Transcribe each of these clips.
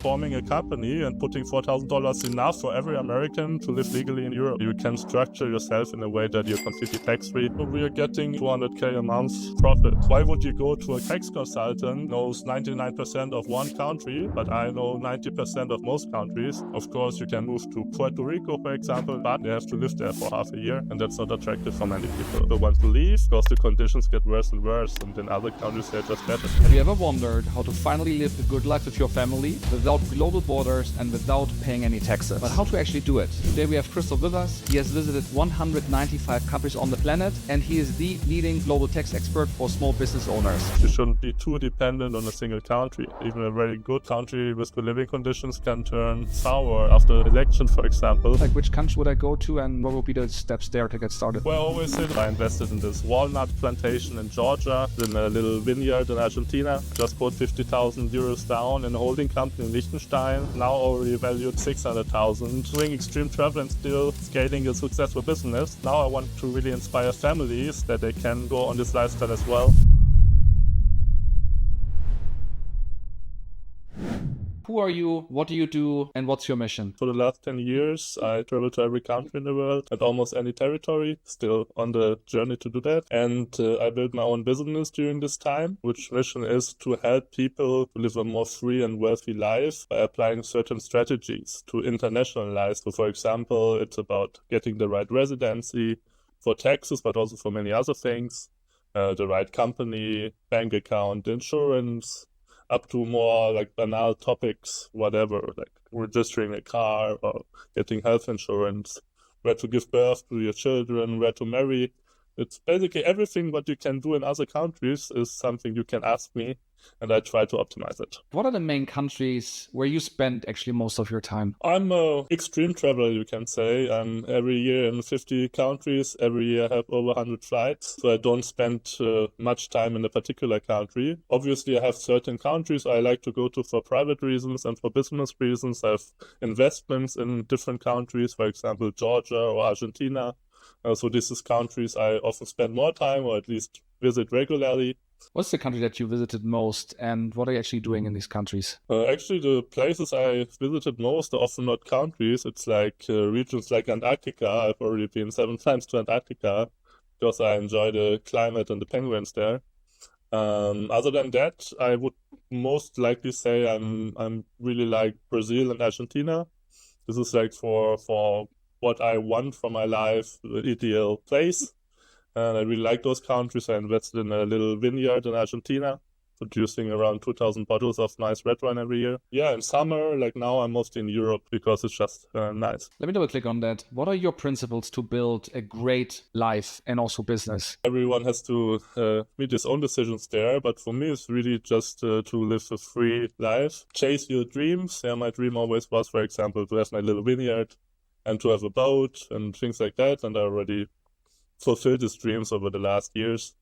Forming a company and putting $4,000 enough for every American to live legally in Europe. You can structure yourself in a way that you're completely tax-free. We are getting 200K a month profit. Why would you go to a tax consultant who knows 99% of one country, but I know 90% of most countries? Of course, you can move to Puerto Rico, for example, but they have to live there for half a year, and that's not attractive for many people. They want to leave because the conditions get worse and worse, and in other countries they're just better. Have you ever wondered how to finally live a good life with your family without global borders and without paying any taxes? But how to actually do it? Today we have Christoph with us. He has visited 195 countries on the planet, and he is the leading global tax expert for small business owners. You shouldn't be too dependent on a single country. Even a very good country with good living conditions can turn sour after an election, for example. Like, which country would I go to and what would be the steps there to get started? Well, I always said I invested in this walnut plantation in Georgia, in a little vineyard in Argentina. Just put 50,000 euros down in a holding company in Liechtenstein, now already valued 600,000. Doing extreme travel and still scaling a successful business. Now I want to really inspire families that they can go on this lifestyle as well. Who are you? What do you do? And what's your mission? For the last 10 years, I traveled to every country in the world, at almost any territory, still on the journey to do that. And I built my own business during this time, which mission is to help people to live a more free and wealthy life by applying certain strategies to internationalize. So, for example, it's about getting the right residency for taxes, but also for many other things, the right company, bank account, insurance, up to more like banal topics, whatever, like registering a car or getting health insurance, where to give birth to your children, where to marry. It's basically everything what you can do in other countries is something you can ask me, and I try to optimize it. What are the main countries where you spend actually most of your time? I'm an extreme traveler, you can say. I'm every year in 50 countries. Every year I have over 100 flights. So I don't spend much time in a particular country. Obviously, I have certain countries I like to go to for private reasons and for business reasons. I have investments in different countries, for example, Georgia or Argentina. So this is countries I often spend more time or at least visit regularly. What's the country that you visited most and what are you actually doing in these countries? Actually, the places I visited most are often not countries. It's like regions like Antarctica. I've already been 7 times to Antarctica because I enjoy the climate and the penguins there. Other than that, I would most likely say I'm really like Brazil and Argentina. This is like for what I want for my life, the ideal place. And I really like those countries. I invested in a little vineyard in Argentina, producing around 2,000 bottles of nice red wine every year. Yeah, in summer, like now, I'm mostly in Europe because it's just nice. Let me double click on that. What are your principles to build a great life and also business? Everyone has to make his own decisions there, but for me, it's really just to live a free life. Chase your dreams. Yeah, my dream always was, for example, to have my little vineyard and to have a boat and things like that. And I already fulfilled these dreams over the last years.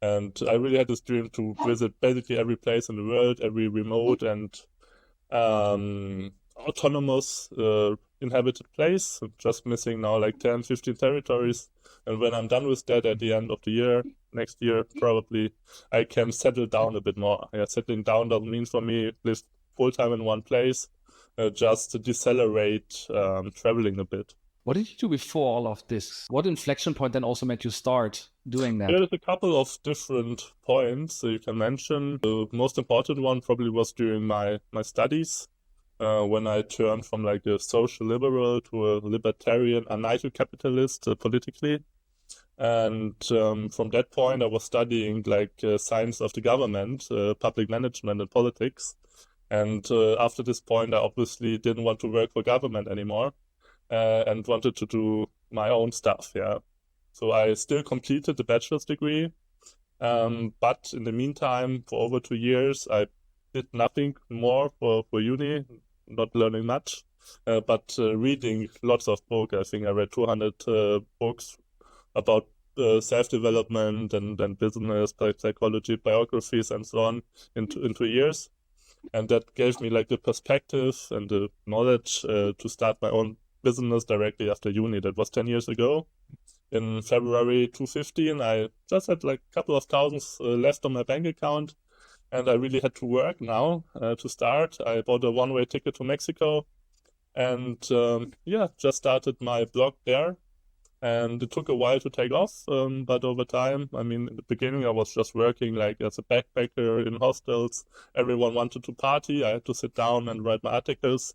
And I really had this dream to visit basically every place in the world, every remote and autonomous inhabited place. I'm just missing now like 10, 15 territories. And when I'm done with that at the end of the year, next year probably, I can settle down a bit more. Yeah, settling down doesn't mean for me live full-time in one place, just to decelerate traveling a bit. What did you do before all of this? What inflection point then also made you start doing that? There's a couple of different points you can mention. The most important one probably was during my studies, when I turned from like a social liberal to a libertarian anarcho-capitalist politically. And from that point, I was studying like science of the government, public management and politics. And after this point, I obviously didn't want to work for government anymore. And wanted to do my own stuff, yeah. So I still completed the bachelor's degree, but in the meantime, for over 2 years, I did nothing more for uni, not learning much, but reading lots of books. I think I read 200 books about self-development and business, psychology, biographies, and so on in 2 years. And that gave me like the perspective and the knowledge to start my own business directly after uni. That was 10 years ago. In February 2015, I just had like a couple of thousands left on my bank account. and I really had to work now to start. I bought a one-way ticket to Mexico, and just started my blog there. And it took a while to take off, but over time, I mean, in the beginning, I was just working like as a backpacker in hostels. Everyone wanted to party. I had to sit down and write my articles.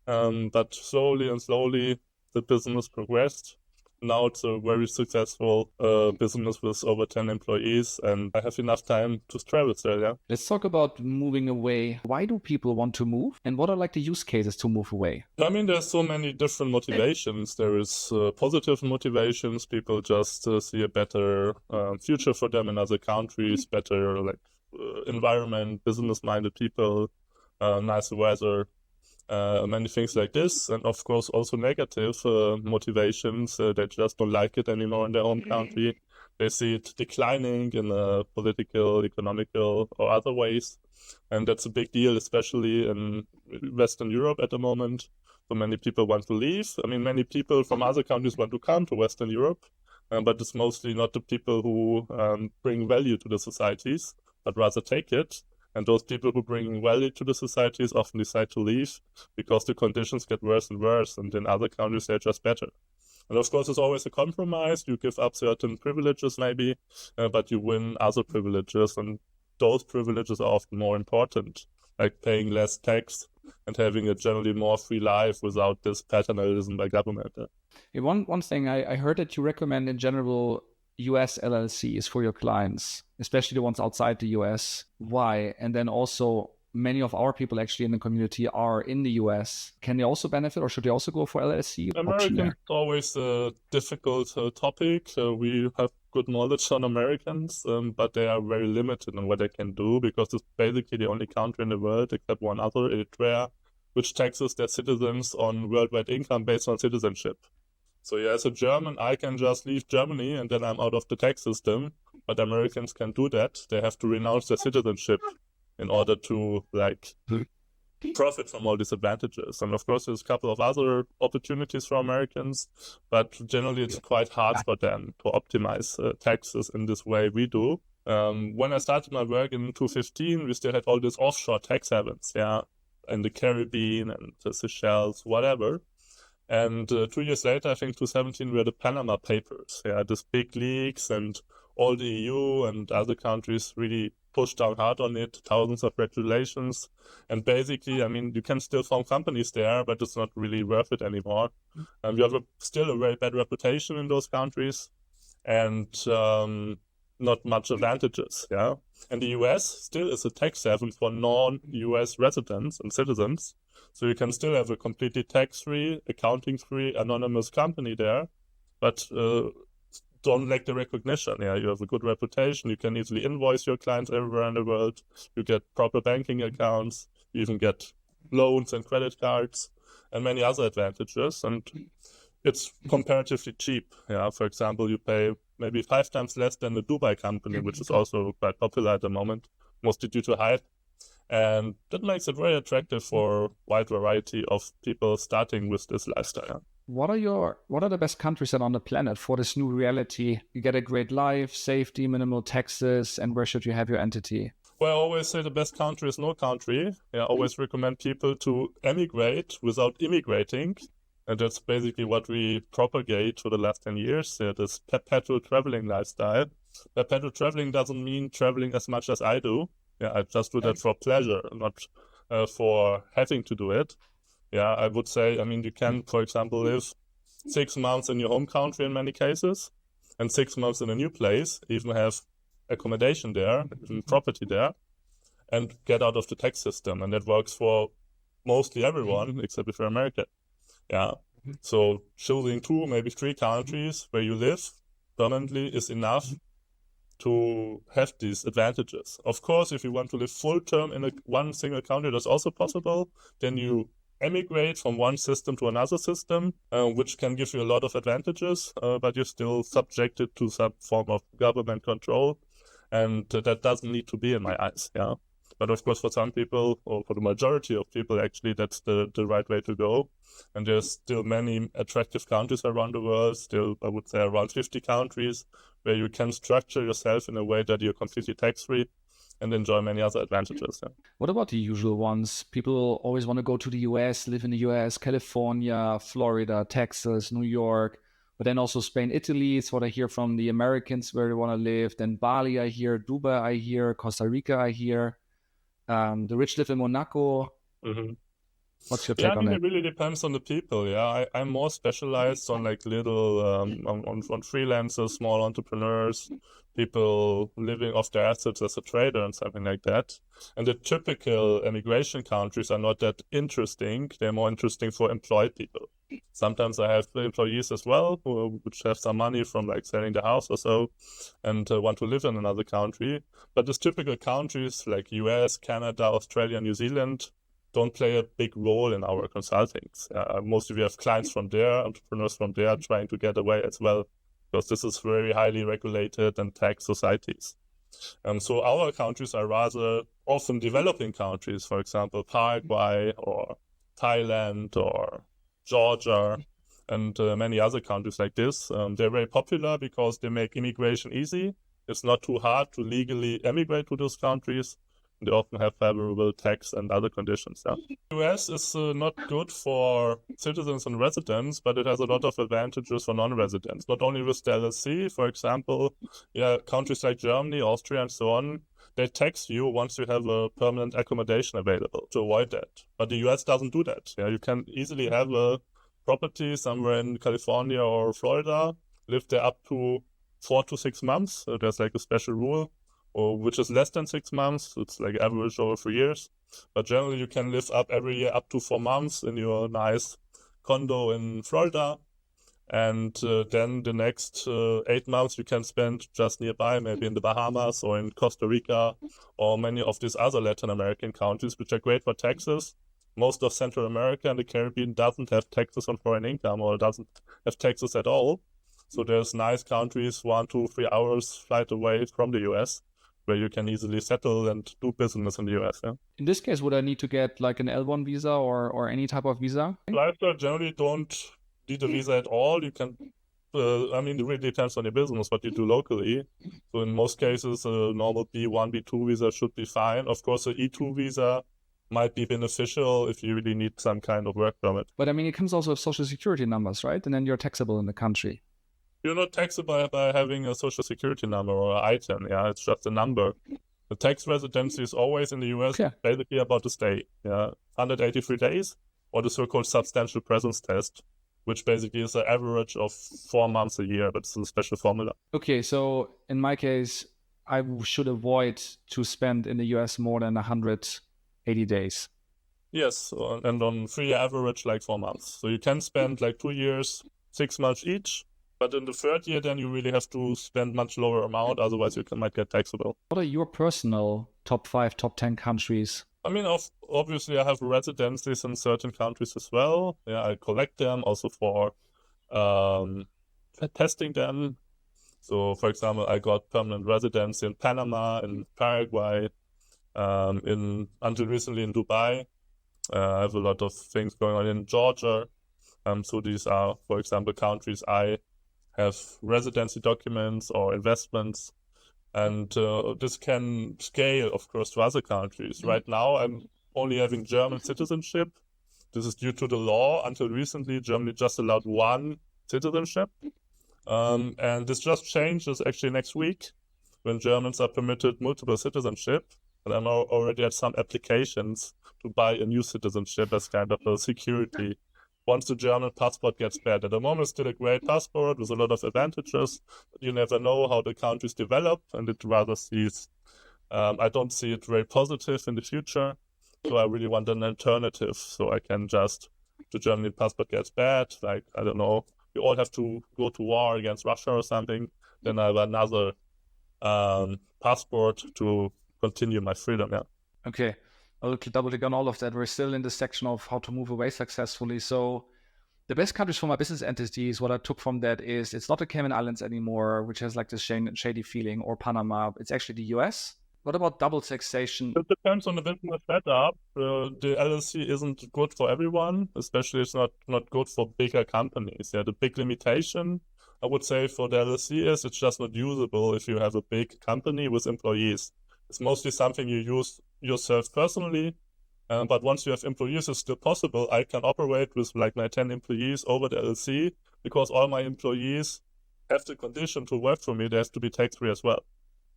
But slowly and slowly, the business progressed. Now it's a very successful business with over 10 employees, and I have enough time to travel still, yeah. Let's talk about moving away. Why do people want to move? And what are like the use cases to move away? I mean, there's so many different motivations. There is positive motivations. People just see a better future for them in other countries, better environment, business-minded people, nice weather. Many things like this, and of course also negative motivations. They just don't like it anymore in their home country. They see it declining in political, economical, or other ways, and that's a big deal, especially in Western Europe at the moment. So many people want to leave. I mean, many people from other countries want to come to Western Europe, but it's mostly not the people who bring value to the societies, but rather take it. And those people who bring value to the societies often decide to leave because the conditions get worse and worse, and in other countries they're just better. And of course, it's always a compromise. You give up certain privileges maybe, but you win other privileges, and those privileges are often more important, like paying less tax and having a generally more free life without this paternalism by government. Yeah, one thing I heard that you recommend in general US LLCs for your clients, especially the ones outside the US. Why? And then also many of our people actually in the community are in the US. Can they also benefit, or should they also go for LLC? American always a difficult topic. We have good knowledge on Americans, but they are very limited on what they can do because it's basically the only country in the world, except one other, Eritrea, which taxes their citizens on worldwide income based on citizenship. So yeah, as a German, I can just leave Germany and then I'm out of the tax system. But Americans can do that. They have to renounce their citizenship in order to profit from all these advantages. And of course, there's a couple of other opportunities for Americans, but generally it's quite hard for them to optimize taxes in this way we do. When I started my work in 2015, we still had all these offshore tax havens, in the Caribbean and the Seychelles, whatever. And 2 years later, I think 2017, we had the Panama Papers. These big leaks, and all the EU and other countries really pushed down hard on it, thousands of regulations. And basically, I mean, you can still form companies there, but it's not really worth it anymore. And we have still a very bad reputation in those countries, and not much advantages. And the US still is a tax haven for non-US residents and citizens. So you can still have a completely tax-free, accounting-free, anonymous company there, but don't lack the recognition. You have a good reputation. You can easily invoice your clients everywhere in the world. You get proper banking accounts. You even get loans and credit cards and many other advantages. And it's comparatively cheap. For example, you pay maybe 5 times less than the Dubai company, which is also quite popular at the moment, mostly due to hype. And that makes it very attractive for a wide variety of people starting with this lifestyle. What are the best countries on the planet for this new reality? You get a great life, safety, minimal taxes, and where should you have your entity? Well, I always say the best country is no country. I always recommend people to emigrate without immigrating. And that's basically what we propagate for the last 10 years, this perpetual traveling lifestyle. Perpetual traveling doesn't mean traveling as much as I do. I just do that for pleasure, not for having to do it. I would say, I mean, you can, for example, live 6 months in your home country in many cases, and 6 months in a new place, even have accommodation there, even property there, and get out of the tax system. And that works for mostly everyone, except if you're American. So choosing 2, maybe 3 countries where you live permanently is enough to have these advantages. Of course, if you want to live full term in one single country, that's also possible. Then you emigrate from one system to another system, which can give you a lot of advantages, but you're still subjected to some form of government control, and that doesn't need to be in my eyes. But of course, for some people, or for the majority of people, actually, that's the right way to go. And there's still many attractive countries around the world, still, I would say, around 50 countries, where you can structure yourself in a way that you're completely tax-free. and enjoy many other advantages. Yeah. What about the usual ones? People always want to go to the US, live in the US, California, Florida, Texas, New York, but then also Spain, Italy. It's what I hear from the Americans where they want to live. Then Bali, I hear. Dubai, I hear. Costa Rica, I hear. The rich live in Monaco. Mm-hmm. What's your Yeah, take I on mean, that? it really depends on the people. Yeah, I'm more specialized on like little on freelancers, small entrepreneurs, people living off their assets as a trader and something like that. And the typical immigration countries are not that interesting. They're more interesting for employed people. Sometimes I have employees as well which have some money from like selling the house or so, and want to live in another country. But these typical countries like US, Canada, Australia, New Zealand don't play a big role in our consultings. Mostly we have clients from there, entrepreneurs from there trying to get away as well, because this is very highly regulated and taxed societies. So our countries are rather often developing countries, for example, Paraguay or Thailand or Georgia and many other countries like this. They're very popular because they make immigration easy. It's not too hard to legally emigrate to those countries. They often have favorable tax and other conditions. Yeah. The US is not good for citizens and residents, but it has a lot of advantages for non-residents. Not only with the LLC, for example, countries like Germany, Austria, and so on, they tax you once you have a permanent accommodation available to avoid that. But the US doesn't do that. Yeah, you can easily have a property somewhere in California or Florida, live there up to 4 to 6 months. There's like a special rule, which is less than 6 months. It's like average over 3 years. But generally you can live up every year up to 4 months in your nice condo in Florida. And then the next 8 months you can spend just nearby, maybe in the Bahamas or in Costa Rica or many of these other Latin American countries, which are great for taxes. Most of Central America and the Caribbean doesn't have taxes on foreign income or doesn't have taxes at all. So there's nice countries 1, 2, 3 hours flight away from the US, where you can easily settle and do business in the US. Yeah. In this case, would I need to get like an L1 visa or any type of visa? Lifestyle generally don't need a visa at all. You can, I mean, it really depends on your business, what you do locally. So in most cases, a normal B1, B2 visa should be fine. Of course, an E2 visa might be beneficial if you really need some kind of work permit. But I mean, it comes also with social security numbers, right? And then you're taxable in the country. You're not taxable by having a social security number or an item. Yeah, it's just a number. The tax residency is always in the US, basically about to stay. Yeah, 183 days, or the so-called substantial presence test, which basically is an average of 4 months a year, but it's a special formula. Okay, so in my case, I should avoid to spend in the US more than 180 days. Yes, and on 3-year average, like 4 months. So you can spend like 2 years, 6 months each. But in the 3rd year, then you really have to spend much lower amount. Otherwise, you might get taxable. What are your personal top 5, top 10 countries? I mean, obviously, I have residencies in certain countries as well. Yeah, I collect them also for testing them. So, for example, I got permanent residency in Panama, in Paraguay, until recently in Dubai. I have a lot of things going on in Georgia. So these are, for example, countries I have residency documents or investments, and this can scale, of course, to other countries. Right now, I'm only having German citizenship. This is due to the law. Until recently, Germany just allowed 1 citizenship, and this just changes actually next week, when Germans are permitted multiple citizenship. And I'm already at some applications to buy a new citizenship as kind of a security once the German passport gets bad. At the moment, it's still a great passport with a lot of advantages, but you never know how the countries develop, and it rather sees, I don't see it very positive in the future. So I really want an alternative, so I can just, the German passport gets bad, like, I don't know, we all have to go to war against Russia or something, then I have another passport to continue my freedom. Yeah. Okay. I'll double click on all of that. We're still in the section of how to move away successfully. So the best countries for my business entities, what I took from that is it's not the Cayman Islands anymore, which has like this shady feeling, or Panama. It's actually the US. What about double taxation? It depends on the business setup. The LLC isn't good for everyone, especially it's not good for bigger companies. Yeah, the big limitation, I would say, for the LLC is it's just not usable if you have a big company with employees. It's mostly something you use yourself personally. But once you have employees, it's still possible. I can operate with like my 10 employees over the LLC because all my employees have the condition to work for me. They have to be tax-free as well.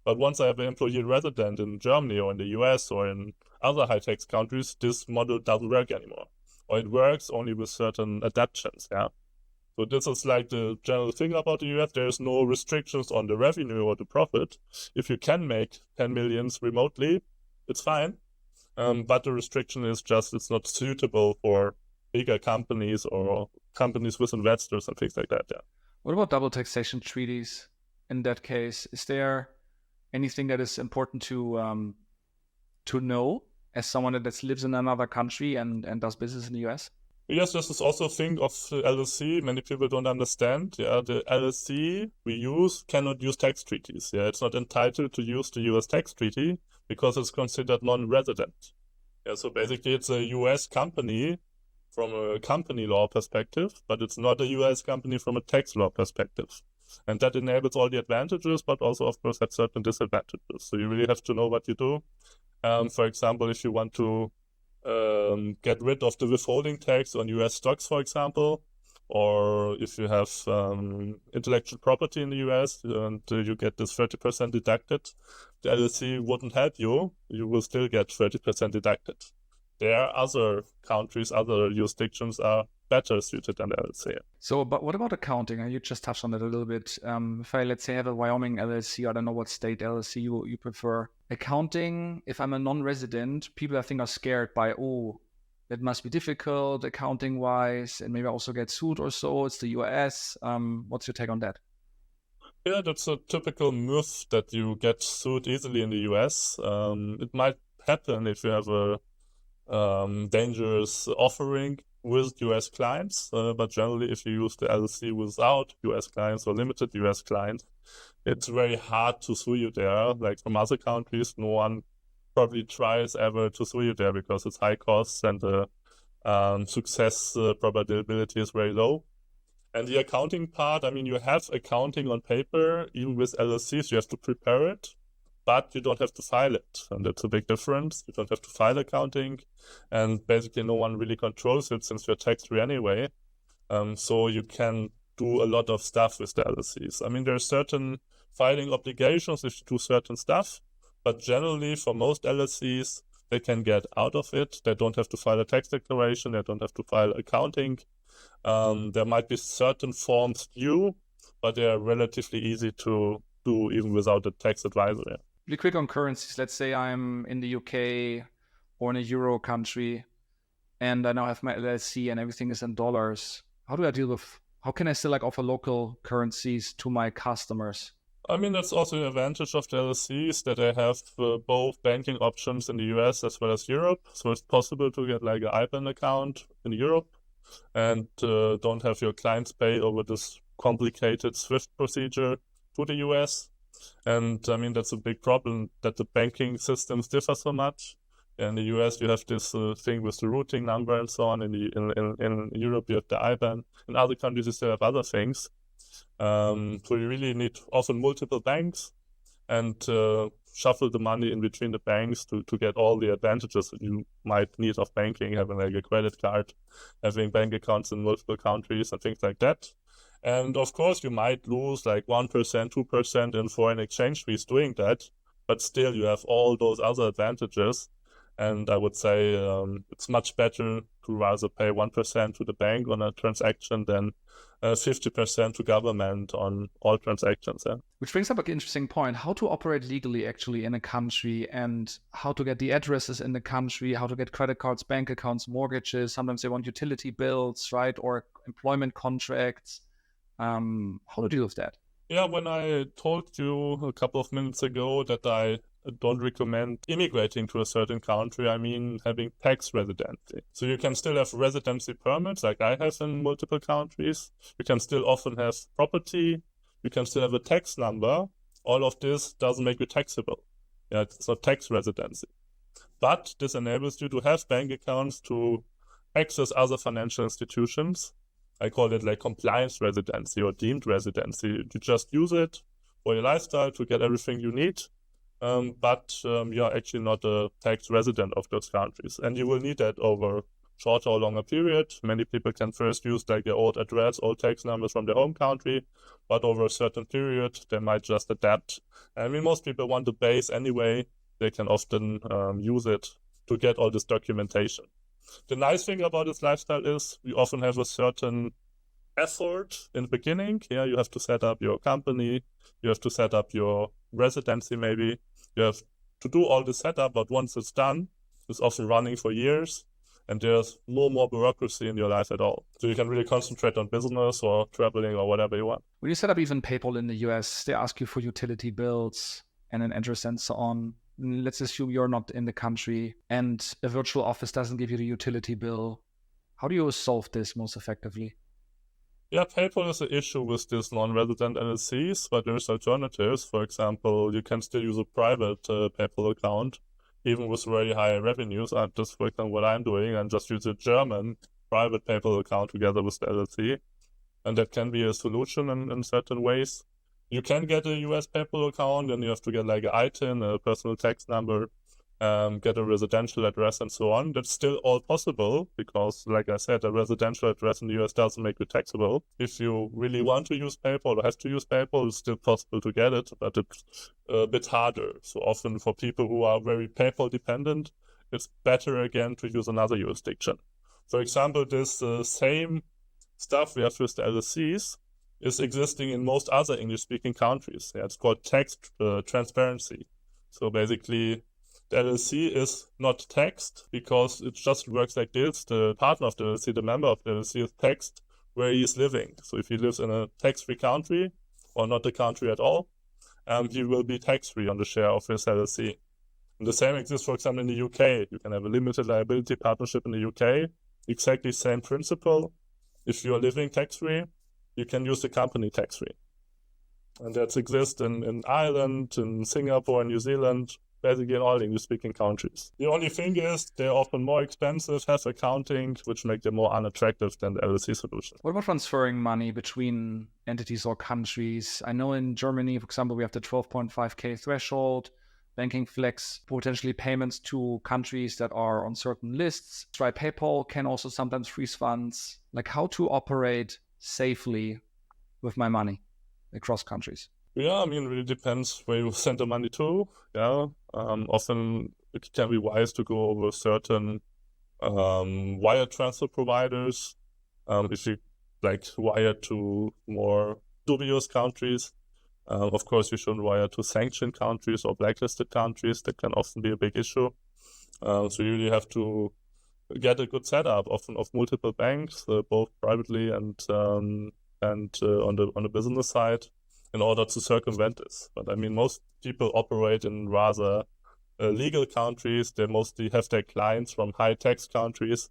But once I have an employee resident in Germany or in the US or in other high-tax countries, this model doesn't work anymore. Or it works only with certain adaptations, yeah? So this is like the general thing about the US. There is no restrictions on the revenue or the profit. If you can make 10 millions remotely, it's fine. But the restriction is just it's not suitable for bigger companies or companies with investors and things like that, yeah. What about double taxation treaties in that case? Is there anything that is important to know as someone that lives in another country and does business in the US? Yes, this is also a thing of the LLC. Many people don't understand. Yeah, the LLC we use cannot use tax treaties. Yeah, it's not entitled to use the US tax treaty because it's considered non-resident. Yeah, so basically it's a US company from a company law perspective, but it's not a US company from a tax law perspective. And that enables all the advantages, but also, of course, has certain disadvantages. So you really have to know what you do. For example, if you want to get rid of the withholding tax on US stocks, for example, or if you have intellectual property in the US and you get this 30% deducted, the LLC wouldn't help you. You will still get 30% deducted. There are other countries, other jurisdictions are better suited than the LLC. So, but what about accounting? You just touched on it a little bit. If I, let's say, have a Wyoming LLC, I don't know what state LLC you prefer. Accounting, if I'm a non-resident, people I think are scared by, oh, that must be difficult accounting-wise, and maybe I also get sued or so. It's the US. What's your take on that? Yeah, that's a typical myth that you get sued easily in the US. It might happen if you have a dangerous offering with US clients, but generally if you use the LLC without US clients or limited US clients, it's very hard to sue you there. Like from other countries, no one probably tries ever to sue you there because it's high costs and the success probability is very low. And the accounting part, I mean, you have accounting on paper, even with LLCs, you have to prepare it, but you don't have to file it. And that's a big difference. You don't have to file accounting, and basically no one really controls it since you're tax-free anyway. So you can do a lot of stuff with the LLCs. I mean, there are certain filing obligations if you do certain stuff, but generally for most LLCs, they can get out of it. They don't have to file a tax declaration. They don't have to file accounting. There might be certain forms due, but they are relatively easy to do even without a tax advisor. Really quick on currencies. Let's say I'm in the UK or in a Euro country, and I now have my LLC and everything is in dollars. How do I deal with? How can I still offer local currencies to my customers? I mean, that's also the advantage of the LLCs that they have both banking options in the US as well as Europe. So it's possible to get like an IBAN account in Europe and don't have your clients pay over this complicated SWIFT procedure to the US. And I mean, that's a big problem that the banking systems differ so much. In the US, you have this thing with the routing number and so on. In Europe, you have the IBAN. In other countries, you still have other things. So you really need often multiple banks and shuffle the money in between the banks to get all the advantages that you might need of banking, having like a credit card, having bank accounts in multiple countries and things like that. And of course, you might lose like 1%, 2% in foreign exchange fees doing that, but still you have all those other advantages. And I would say it's much better to rather pay 1% to the bank on a transaction than 50% to government on all transactions. Yeah. Which brings up an interesting point, how to operate legally actually in a country and how to get the addresses in the country, how to get credit cards, bank accounts, mortgages. Sometimes they want utility bills, right? Or employment contracts. How to deal with that? Yeah, when I told you a couple of minutes ago that I don't recommend immigrating to a certain country, I mean having tax residency. So you can still have residency permits like I have in multiple countries. You can still often have property. You can still have a tax number. All of this doesn't make you taxable. Yeah, it's not tax residency. But this enables you to have bank accounts to access other financial institutions. I call it like compliance residency or deemed residency. You just use it for your lifestyle to get everything you need. but you're actually not a tax resident of those countries. And you will need that over shorter or longer period. Many people can first use like their old address, old tax numbers from their home country, but over a certain period, they might just adapt. I mean, most people want the base anyway. They can often use it to get all this documentation. The nice thing about this lifestyle is we often have a certain effort in the beginning. Yeah, you have to set up your company, you have to set up your residency maybe, you have to do all the setup, but once it's done, it's often running for years, and there's no more bureaucracy in your life at all. So you can really concentrate on business or traveling or whatever you want. When you set up even PayPal in the US, they ask you for utility bills and an address and so on. Let's assume you're not in the country and a virtual office doesn't give you the utility bill. How do you solve this most effectively? Yeah, PayPal is an issue with these non-resident LLCs, but there's alternatives. For example, you can still use a private PayPal account, even with very high revenues. Just for example, what I'm doing, and just use a German private PayPal account together with the LLC. And that can be a solution in certain ways. You can get a US PayPal account, and you have to get like an ITIN, a personal tax number, get a residential address, and so on. That's still all possible because, like I said, a residential address in the US doesn't make you taxable. If you really want to use PayPal or have to use PayPal, it's still possible to get it, but it's a bit harder. So often for people who are very PayPal dependent, it's better again to use another jurisdiction. For example, this same stuff we have with the LLCs is existing in most other English-speaking countries. Yeah, it's called tax transparency. So basically, the LLC is not taxed because it just works like this. The partner of the LLC, the member of the LLC, is taxed where he is living. So if he lives in a tax-free country or not a country at all, he will be tax-free on the share of his LLC. And the same exists, for example, in the UK. You can have a limited liability partnership in the UK. Exactly same principle. If you are living tax-free, you can use the company tax-free. And that exists in Ireland, in Singapore, in New Zealand, basically in all English-speaking countries. The only thing is they're often more expensive, have accounting, which make them more unattractive than the LLC solution. What about transferring money between entities or countries? I know in Germany, for example, we have the 12.5K threshold, banking flex, potentially payments to countries that are on certain lists. Stripe PayPal can also sometimes freeze funds. Like how to operate safely with my money across countries. Yeah, I mean, it really depends where you send the money to. Yeah, often it can be wise to go over certain wire transfer providers. If you like wire to more dubious countries, of course, you shouldn't wire to sanctioned countries or blacklisted countries. That can often be a big issue. So you really have to get a good setup, often of multiple banks, both privately and on the business side, in order to circumvent this. But I mean, most people operate in rather legal countries. They mostly have their clients from high tax countries,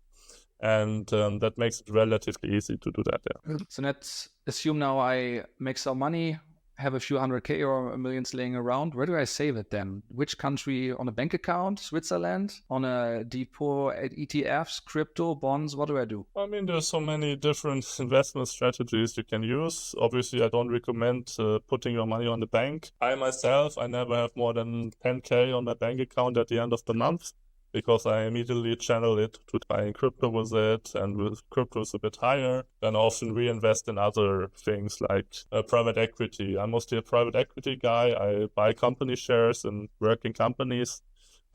and that makes it relatively easy to do that. Yeah. So let's assume now I make some money, have a few 100K or millions laying around. Where do I save it then? Which country? On a bank account? Switzerland? On a depot at ETFs, crypto, bonds? What do I do? I mean, there's so many different investment strategies you can use. Obviously, I don't recommend putting your money on the bank. I myself, I never have more than 10K on my bank account at the end of the month, because I immediately channel it to buying crypto with it, and with crypto is a bit higher, then I often reinvest in other things like private equity. I'm mostly a private equity guy. I buy company shares in working companies,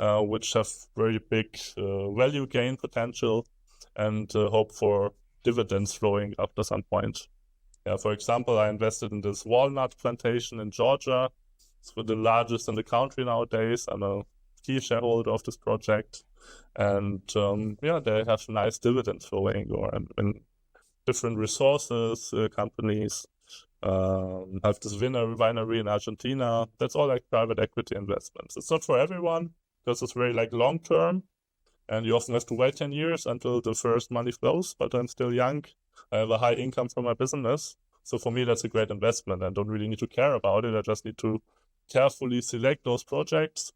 which have very big value gain potential, and hope for dividends flowing after some point. Yeah, for example, I invested in this walnut plantation in Georgia. It's the largest in the country nowadays. I'm a key shareholder of this project, and they have nice dividends flowing, or in different resources companies have this winery in Argentina. That's all like private equity investments. It's not for everyone because it's very like long term, and you often have to wait 10 years until the first money flows, but I'm still young. I have a high income from my business, so for me that's a great investment. I don't really need to care about it. I just need to carefully select those projects,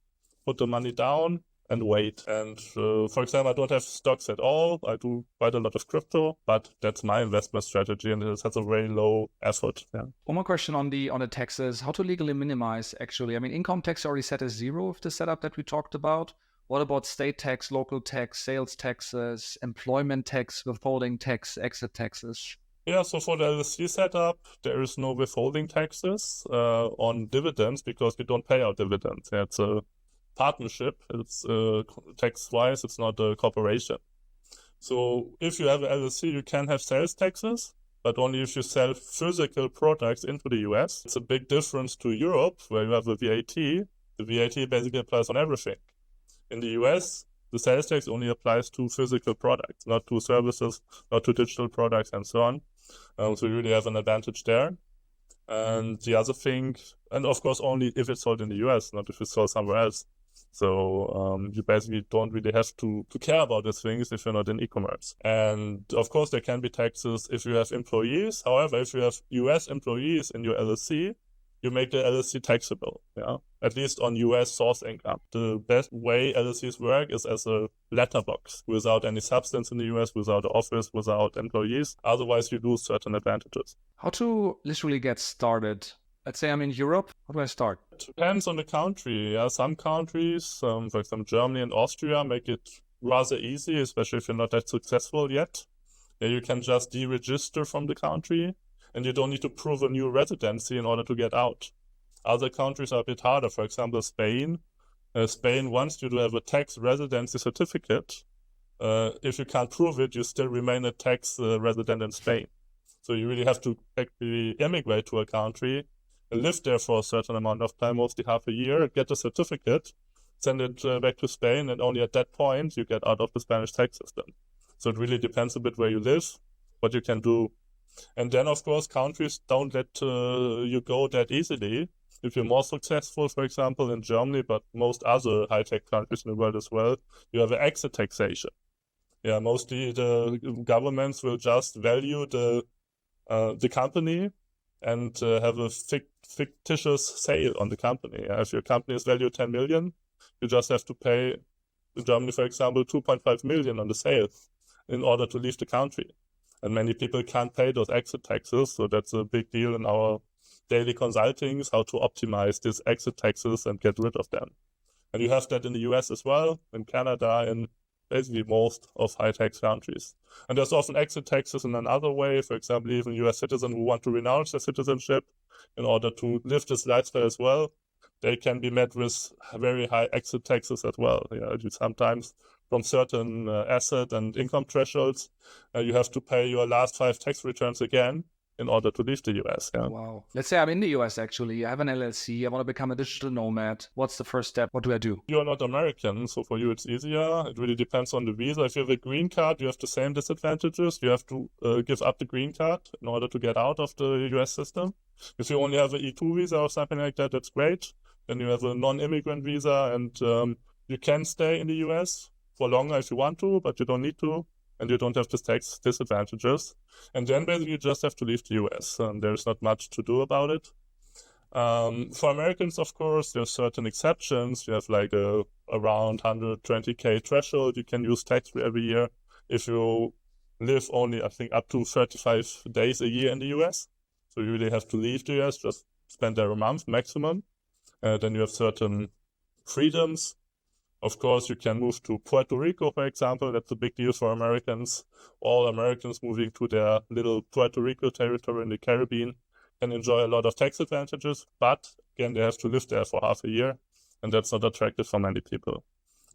put the money down, and wait. And for example, I don't have stocks at all. I do quite a lot of crypto, but that's my investment strategy, and it has a very low effort. Yeah. One more question on the taxes. How to legally minimize, actually? I mean, income tax already set as zero with the setup that we talked about. What about state tax, local tax, sales taxes, employment tax, withholding tax, exit taxes? Yeah, so for the LLC setup, there is no withholding taxes on dividends because you don't pay out dividends. Yeah, it's a partnership. It's tax-wise, it's not a corporation. So if you have an LLC, you can have sales taxes, but only if you sell physical products into the US. It's a big difference to Europe, where you have a VAT. The VAT basically applies on everything. In the US, the sales tax only applies to physical products, not to services, not to digital products, and so on. So you really have an advantage there. And the other thing, and of course, only if it's sold in the US, not if it's sold somewhere else. So you basically don't really have to care about these things if you're not in e-commerce. And of course, there can be taxes if you have employees. However, if you have US employees in your LLC, you make the LLC taxable, yeah, at least on US source income. The best way LLCs work is as a letterbox, without any substance in the US, without an office, without employees. Otherwise, you lose certain advantages. How to literally get started? Let's say I'm in Europe. How do I start? It depends on the country. Yeah, some countries, for example, Germany and Austria, make it rather easy, especially if you're not that successful yet. Yeah, you can just deregister from the country, and you don't need to prove a new residency in order to get out. Other countries are a bit harder. For example, Spain. Spain wants you to have a tax residency certificate. If you can't prove it, you still remain a tax resident in Spain. So you really have to actually immigrate to a country, live there for a certain amount of time, mostly half a year, get a certificate, send it back to Spain, and only at that point you get out of the Spanish tax system. So it really depends a bit where you live, what you can do. And then, of course, countries don't let you go that easily. If you're more successful, for example, in Germany, but most other high-tech countries in the world as well, you have an exit taxation. Yeah, mostly the governments will just value the company and have a fictitious sale on the company. If your company is valued 10 million, you just have to pay, in Germany, for example, 2.5 million on the sale in order to leave the country. And many people can't pay those exit taxes, so that's a big deal in our daily consultings, how to optimize these exit taxes and get rid of them. And you have that in the US as well, in Canada, in basically most of high-tax countries. And there's often exit taxes in another way. For example, even US citizens who want to renounce their citizenship in order to live this lifestyle as well, they can be met with very high exit taxes as well. Yeah, sometimes from certain asset and income thresholds, you have to pay your last 5 tax returns again in order to leave the US. Yeah. Wow. Let's say I'm in the US, actually. I have an LLC. I want to become a digital nomad. What's the first step? What do I do? You're not American, so for you it's easier. It really depends on the visa. If you have a green card, you have the same disadvantages. You have to give up the green card in order to get out of the US system. If you only have an E2 visa or something like that, that's great. Then you have a non-immigrant visa, and you can stay in the US for longer if you want to, but you don't need to, and you don't have the tax disadvantages. And then basically you just have to leave the US, and there's not much to do about it. For Americans, of course, there's certain exceptions. You have like a around 120K threshold. You can use tax-free every year if you live only, I think, up to 35 days a year in the US. So you really have to leave the US, just spend there a month maximum. Then you have certain freedoms. Of course, you can move to Puerto Rico, for example. That's a big deal for Americans. All Americans moving to their little Puerto Rico territory in the Caribbean can enjoy a lot of tax advantages, but again, they have to live there for half a year, and that's not attractive for many people.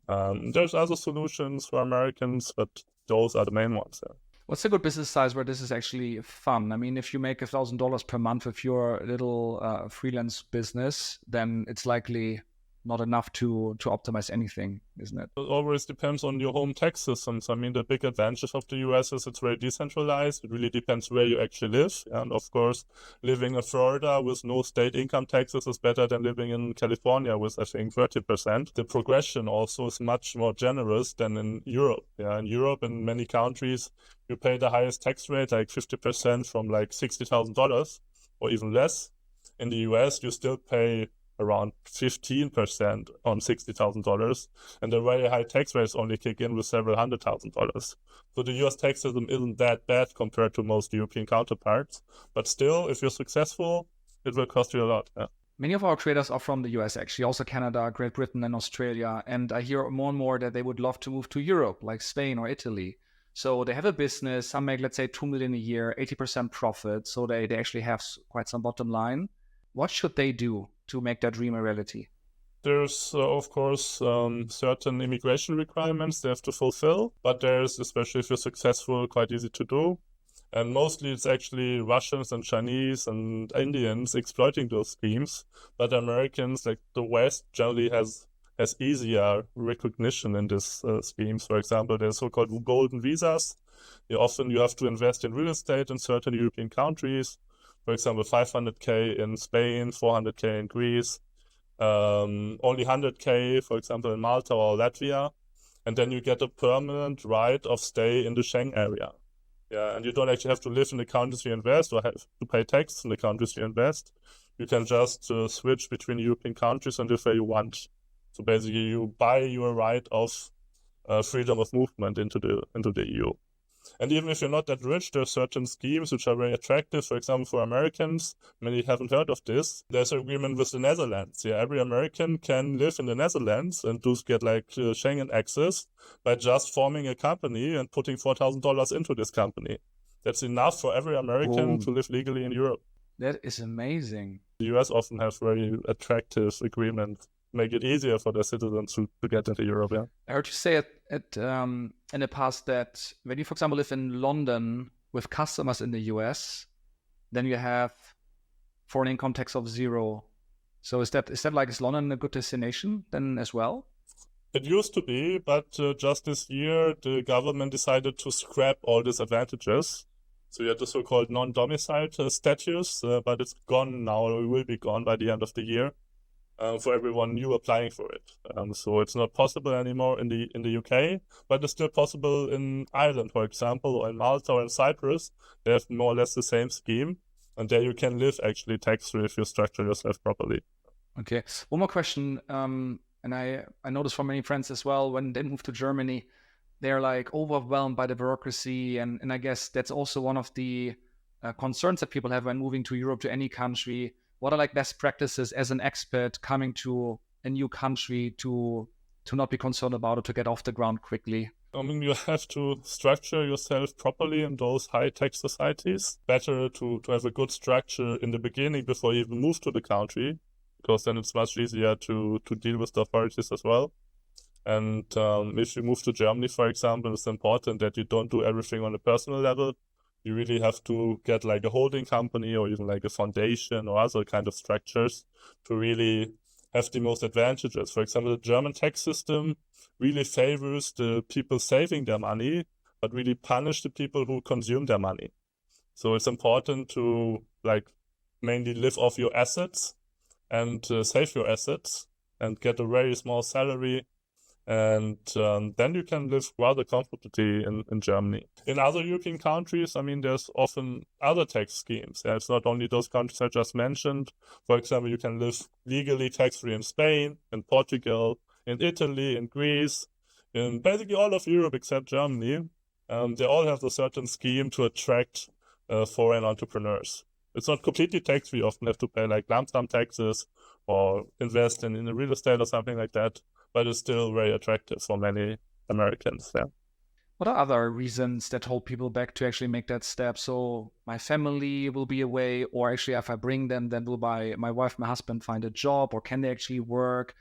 There's other solutions for Americans, but those are the main ones. Yeah. What's a good business size where this is actually fun? I mean, if you make $1,000 per month with your little freelance business, then it's likely not enough to optimize anything, isn't it? It always depends on your home tax systems. I mean, the big advantage of the US is it's very decentralized. It really depends where you actually live. And of course, living in Florida with no state income taxes is better than living in California with, I think, 30%. The progression also is much more generous than in Europe. Yeah, in Europe, in many countries, you pay the highest tax rate, like 50% from like $60,000 or even less. In the US, you still pay around 15% on $60,000, and the very high tax rates only kick in with several $100,000. So the US tax system isn't that bad compared to most European counterparts, but still, if you're successful, it will cost you a lot. Yeah. Many of our traders are from the US, actually, also Canada, Great Britain, and Australia. And I hear more and more that they would love to move to Europe, like Spain or Italy. So they have a business, some make, let's say, 2 million a year, 80% profit. So they actually have quite some bottom line. What should they do to make their dream a reality? There's, of course, certain immigration requirements they have to fulfill, but there's, especially if you're successful, quite easy to do. And mostly it's actually Russians and Chinese and Indians exploiting those schemes. But Americans, like the West, generally has easier recognition in these schemes. For example, there's so-called golden visas. Often you have to invest in real estate in certain European countries. For example, 500K in Spain, 400K in Greece, only 100K, for example, in Malta or Latvia. And then you get a permanent right of stay in the Schengen area. Yeah, and you don't actually have to live in the countries you invest or have to pay tax in the countries you invest. You can just switch between European countries and live where you want. So basically, you buy your right of freedom of movement into the EU. And even if you're not that rich, there are certain schemes which are very attractive. For example, for Americans, many haven't heard of this. There's an agreement with the Netherlands. Yeah, every American can live in the Netherlands and get like Schengen access by just forming a company and putting $4,000 into this company. That's enough for every American to live legally in Europe. That is amazing. The US often have very attractive agreements, make it easier for their citizens to get into Europe. Yeah. I heard you say in the past that when you, for example, live in London with customers in the US, then you have foreign income tax of 0. So is London a good destination then as well? It used to be, but just this year, the government decided to scrap all these advantages. So you had the so-called non-domiciled status, but it's gone now, or it will be gone by the end of the year. For everyone new applying for it. So it's not possible anymore in the UK, but it's still possible in Ireland, for example, or in Malta or in Cyprus. They have more or less the same scheme, and there you can live actually tax-free if you structure yourself properly. Okay. One more question, and I noticed from many friends as well, when they move to Germany, they're like overwhelmed by the bureaucracy, and I guess that's also one of the concerns that people have when moving to Europe, to any country. What are like best practices as an expert coming to a new country to not be concerned about it, to get off the ground quickly? I mean, you have to structure yourself properly in those high-tech societies. Better to have a good structure in the beginning before you even move to the country, because then it's much easier to deal with the authorities as well. And if you move to Germany, for example, it's important that you don't do everything on a personal level. You really have to get like a holding company or even like a foundation or other kind of structures to really have the most advantages. For example, the German tax system really favors the people saving their money, but really punish the people who consume their money. So it's important to like mainly live off your assets and save your assets and get a very small salary. And then you can live rather comfortably in Germany. In other European countries, I mean, there's often other tax schemes. Yeah, it's not only those countries I just mentioned. For example, you can live legally tax-free in Spain, in Portugal, in Italy, in Greece, in basically all of Europe except Germany. They all have a certain scheme to attract foreign entrepreneurs. It's not completely tax-free. You often have to pay like lump sum taxes or invest in a real estate or something like that. But it's still very attractive for many Americans. Yeah. What are other reasons that hold people back to actually make that step? So my family will be away, or actually if I bring them, then will my wife, my husband find a job, or can they actually work?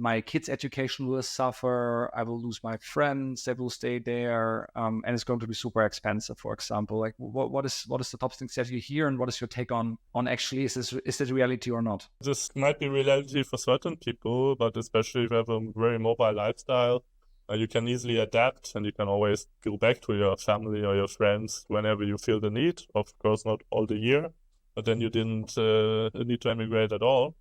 My kids' education will suffer. I will lose my friends that will stay there, and it's going to be super expensive. For example, like what is the top things that you hear, and what is your take on actually is this reality or not? This might be reality for certain people, but especially if you have a very mobile lifestyle, you can easily adapt, and you can always go back to your family or your friends whenever you feel the need. Of course, not all the year, but then you didn't need to emigrate at all.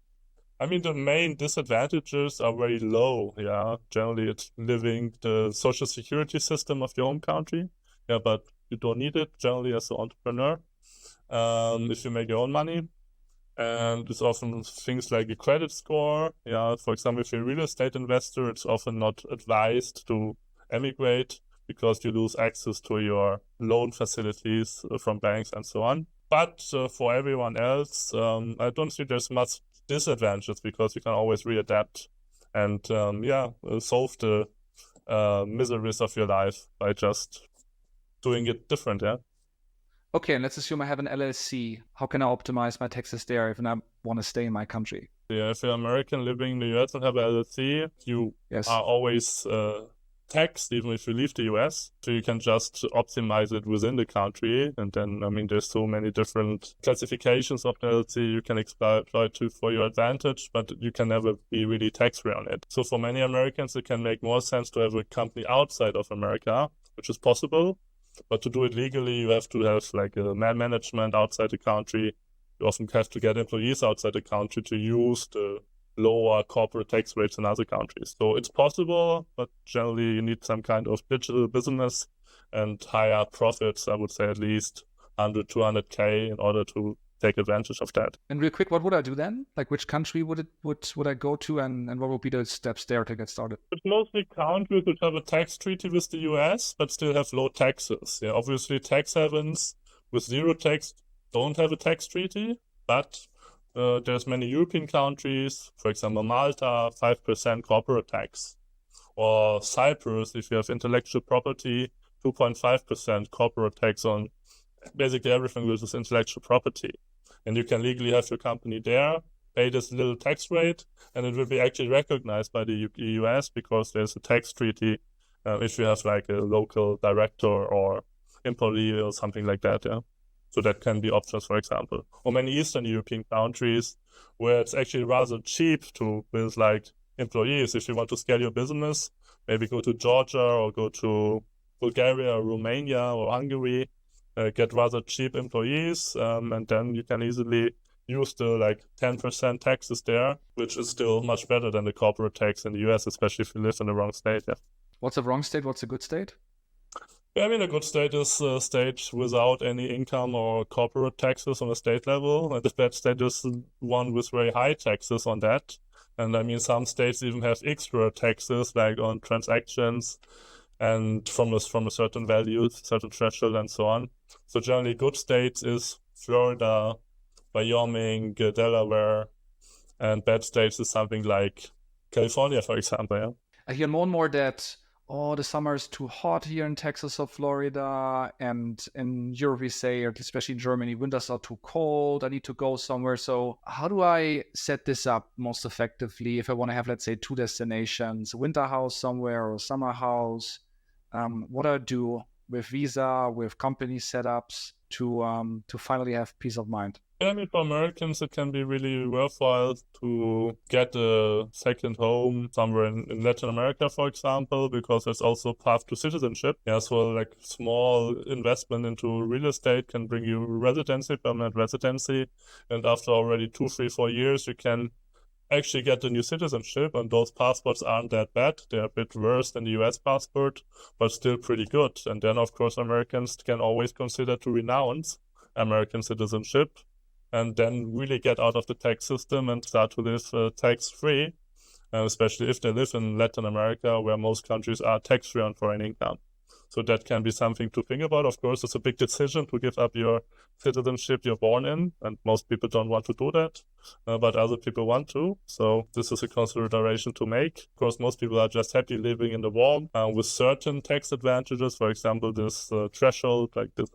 I mean, the main disadvantages are very low, yeah. Generally, it's living the social security system of your home country, yeah, but you don't need it generally as an entrepreneur if you make your own money. And it's often things like a credit score. Yeah, for example, if you're a real estate investor, it's often not advised to emigrate because you lose access to your loan facilities from banks and so on. But for everyone else, I don't think there's much disadvantages because you can always readapt and solve the miseries of your life by just doing it different. Yeah. Okay, and let's assume I have an LLC. How can I optimize my taxes there if I want to stay in my country? Yeah, if you're American living in the US and have a LLC, you are always taxed even if you leave the US. So you can just optimize it within the country. And then, I mean, there's so many different classifications of the LLC you can exploit for your advantage, but you can never be really tax-free on it. So for many Americans, it can make more sense to have a company outside of America, which is possible. But to do it legally, you have to have like a management outside the country. You often have to get employees outside the country to use the lower corporate tax rates in other countries. So it's possible, but generally you need some kind of digital business and higher profits, I would say at least 100, 200K in order to take advantage of that. And real quick, what would I do then? Like which country would I go to and what would be the steps there to get started? But mostly countries would have a tax treaty with the US, but still have low taxes. Yeah, obviously tax havens with zero tax don't have a tax treaty, but there's many European countries, for example, Malta, 5% corporate tax. Or Cyprus, if you have intellectual property, 2.5% corporate tax on basically everything which is intellectual property. And you can legally have your company there, pay this little tax rate, and it will be actually recognized by the US because there's a tax treaty if you have like a local director or employee or something like that. Yeah. So that can be options, for example. Or many Eastern European countries where it's actually rather cheap to build like employees. If you want to scale your business, maybe go to Georgia or go to Bulgaria or Romania or Hungary, get rather cheap employees, and then you can easily use the like 10% taxes there, which is still much better than the corporate tax in the US, especially if you live in the wrong state. Yeah. What's a wrong state? What's a good state? Yeah, I mean, a good state is a state without any income or corporate taxes on a state level. And the bad state is one with very high taxes on that. And I mean, some states even have extra taxes, like on transactions and from a certain value, certain threshold, and so on. So generally, good states is Florida, Wyoming, Delaware, and bad states is something like California, for example. Yeah. I hear more and more that the summer is too hot here in Texas or Florida, and in Europe we say, or especially in Germany, winters are too cold. I need to go somewhere. So how do I set this up most effectively if I want to have, let's say, two destinations, a winter house somewhere or a summer house? What do I do with visa, with company setups to finally have peace of mind? Yeah, I mean, for Americans, it can be really worthwhile to get a second home somewhere in Latin America, for example, because there's also a path to citizenship. Yeah, so like small investment into real estate can bring you residency, permanent residency. And after already 2, 3, 4 years, you can actually get the new citizenship, and those passports aren't that bad. They're a bit worse than the US passport, but still pretty good. And then, of course, Americans can always consider to renounce American citizenship and then really get out of the tax system and start to live tax-free, especially if they live in Latin America, where most countries are tax-free on foreign income. So that can be something to think about. Of course, it's a big decision to give up your citizenship you're born in, and most people don't want to do that, but other people want to. So this is a consideration to make. Of course, most people are just happy living in the warm with certain tax advantages. For example, this threshold, like this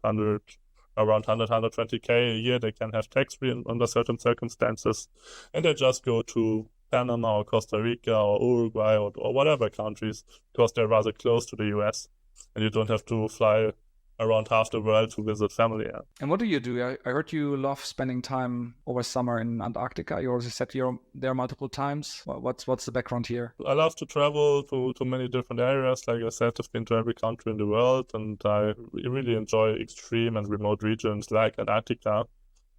around 120K a year, they can have tax-free under certain circumstances, and they just go to Panama or Costa Rica or Uruguay or whatever countries because they're rather close to the US. And you don't have to fly around half the world to visit family. Yeah. And what do you do? I heard you love spending time over summer in Antarctica. You already said you're there multiple times. What's the background here? I love to travel to many different areas. Like I said, I've been to every country in the world, and I really enjoy extreme and remote regions like Antarctica.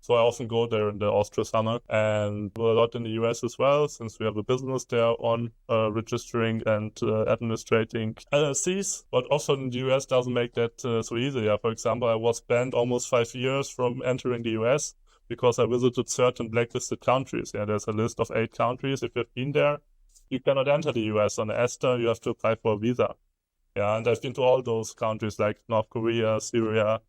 So I often go there in the Austria summer, and a lot in the US as well, since we have a business there on registering and administrating LLCs. But often the US doesn't make that so easy. Yeah, for example, I was banned almost 5 years from entering the US because I visited certain blacklisted countries. Yeah, there's a list of 8 countries. If you've been there, you cannot enter the US. On the ESTA, you have to apply for a visa. Yeah, and I've been to all those countries like North Korea, Syria,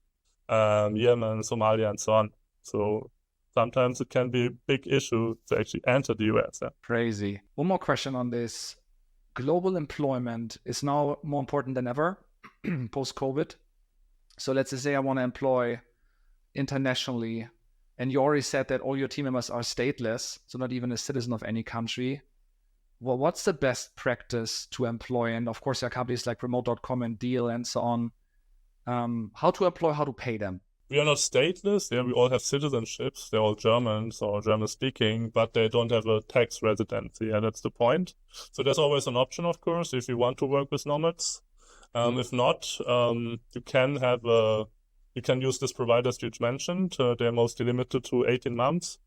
Yemen, Somalia, and so on. So sometimes it can be a big issue to actually enter the US. Yeah. Crazy. One more question on this. Global employment is now more important than ever post-COVID. So let's just say I want to employ internationally, and you already said that all your team members are stateless, so not even a citizen of any country. Well, what's the best practice to employ? And of course, there are companies like remote.com and Deal and so on. How to employ, how to pay them. We are not stateless. Yeah, we all have citizenships. They're all Germans or German speaking, but they don't have a tax residency. Yeah, that's the point. So there's always an option, of course, if you want to work with nomads. If not, you can use this providers you mentioned. They're mostly limited to 18 months.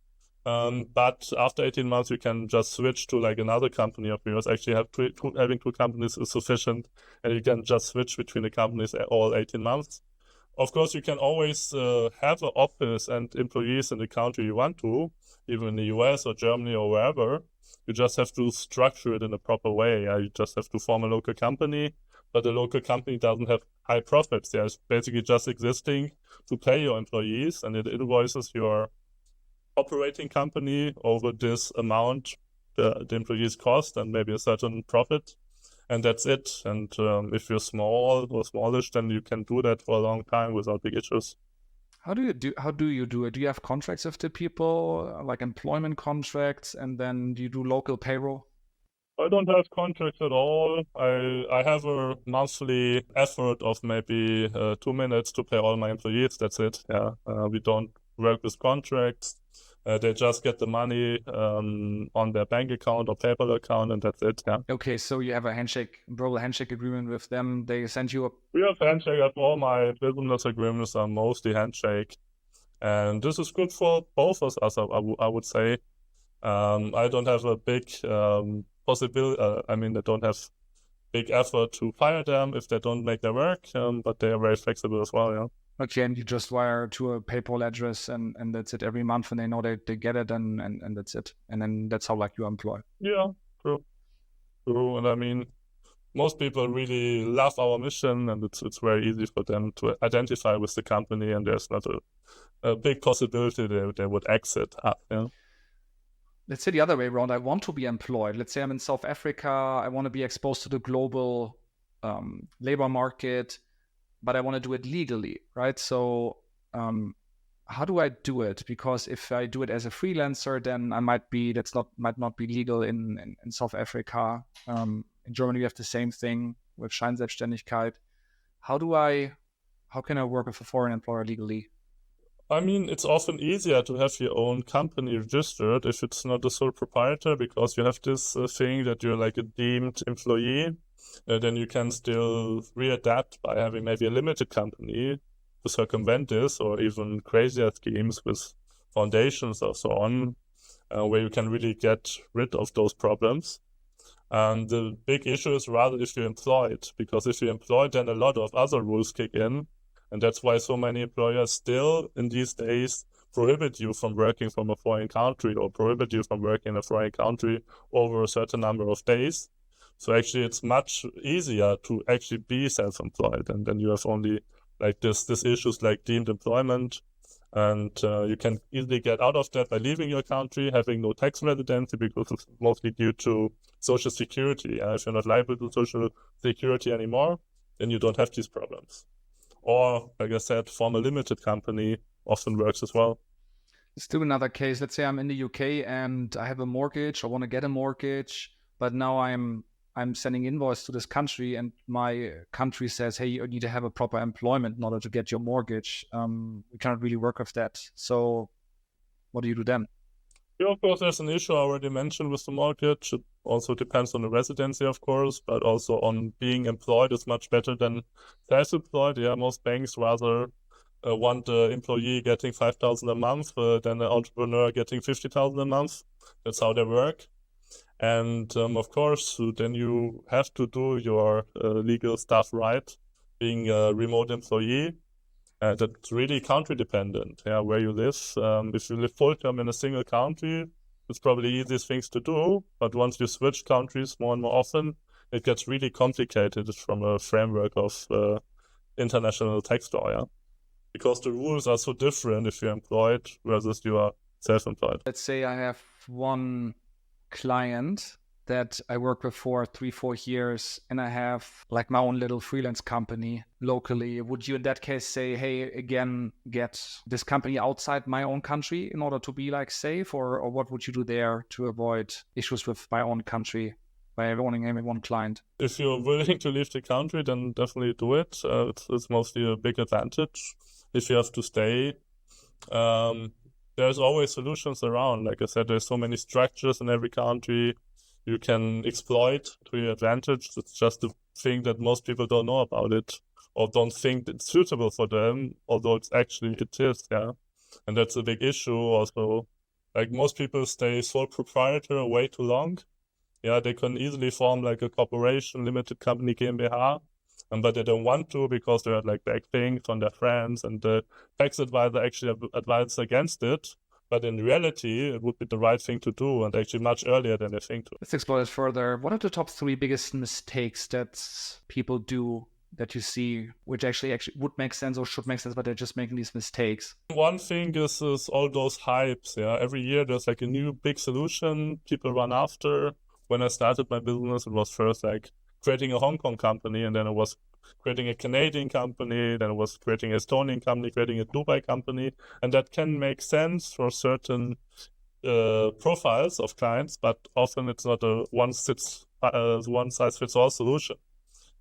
But after 18 months, you can just switch to like another company of yours. Actually, having 2 companies is sufficient, and you can just switch between the companies all 18 months. Of course, you can always have an office and employees in the country you want to, even in the US or Germany or wherever. You just have to structure it in a proper way. You just have to form a local company, but the local company doesn't have high profits. It's basically just existing to pay your employees, and it invoices your operating company over this amount the employees cost and maybe a certain profit. And that's it. And if you're small or smallish, then you can do that for a long time without big issues. How do you do it? Do you have contracts with the people, like employment contracts, and then do you do local payroll? I don't have contracts at all. I have a monthly effort of maybe 2 minutes to pay all my employees. That's it. Yeah, we don't work with contracts. They just get the money on their bank account or PayPal account, and that's it. Yeah. Okay, so you have a verbal handshake agreement with them. They send you a... We have handshake. All my business agreements are mostly handshake, and this is good for both of us. I would say. I don't have a big possibility. They don't have big effort to fire them if they don't make their work. But they are very flexible as well. Yeah. Okay, and you just wire to a PayPal address and that's it every month, and they know they get it, and that's it. And then that's how like you employ. Yeah, true. And most people really love our mission, and it's very easy for them to identify with the company, and there's not a big possibility they would exit up. Yeah. Let's say the other way around. I want to be employed. Let's say I'm in South Africa. I want to be exposed to the global labor market, but I want to do it legally, right? So how do I do it? Because if I do it as a freelancer, then I might not be legal in South Africa. In Germany, we have the same thing with Scheinselbstständigkeit. How can I work with a foreign employer legally? It's often easier to have your own company registered if it's not a sole proprietor, because you have this thing that you're like a deemed employee. Then you can still readapt by having maybe a limited company to circumvent this, or even crazier schemes with foundations or so on, where you can really get rid of those problems. And the big issue is rather if you're employed, because if you're employed, then a lot of other rules kick in. And that's why so many employers still in these days prohibit you from working from a foreign country, or prohibit you from working in a foreign country over a certain number of days. So actually, it's much easier to actually be self-employed, and then you have only like this issues like deemed employment, and you can easily get out of that by leaving your country, having no tax residency, because it's mostly due to social security. If you're not liable to social security anymore, then you don't have these problems. Or, like I said, form a limited company often works as well. Let's do another case. Let's say I'm in the UK and I have a mortgage. I want to get a mortgage, but now I'm sending invoice to this country, and my country says, hey, you need to have a proper employment in order to get your mortgage. We cannot really work with that. So what do you do then? Yeah, of course, there's an issue I already mentioned with the mortgage. It also depends on the residency, of course, but also on being employed is much better than self-employed. Yeah, most banks rather want the employee getting 5,000 a month than the entrepreneur getting 50,000 a month. That's how they work. And of course, then you have to do your legal stuff right, being a remote employee. That's really country dependent, yeah, where you live. If you live full-time in a single country, it's probably the easiest things to do. But once you switch countries more and more often, it gets really complicated from a framework of international tax law, yeah? Because the rules are so different if you're employed versus you are self-employed. Let's say I have one client that I work with for 3-4 years, and I have like my own little freelance company locally. Would you in that case say, hey, again, get this company outside my own country in order to be like safe, or what would you do there to avoid issues with my own country by owning only one client? If you're willing to leave the country, then definitely do it. It's mostly a big advantage. If you have to stay, there's always solutions around. Like I said, there's so many structures in every country you can exploit to your advantage. It's just the thing that most people don't know about it or don't think it's suitable for them, although it is, yeah. And that's a big issue also. Like most people stay sole proprietor way too long. Yeah, they can easily form like a corporation, limited company, GmbH, but they don't want to because they had like back things from their friends, and the tax advisor actually advises against it. But in reality, it would be the right thing to do, and actually much earlier than they think to. Let's explore this further. What are the top 3 biggest mistakes that people do that you see, which actually would make sense or should make sense, but they're just making these mistakes? One thing is all those hypes. Yeah, every year there's like a new big solution people run after. When I started my business, it was first like creating a Hong Kong company, and then it was creating a Canadian company, then it was creating an Estonian company, creating a Dubai company, and that can make sense for certain profiles of clients, but often it's not a one-size-fits-all solution.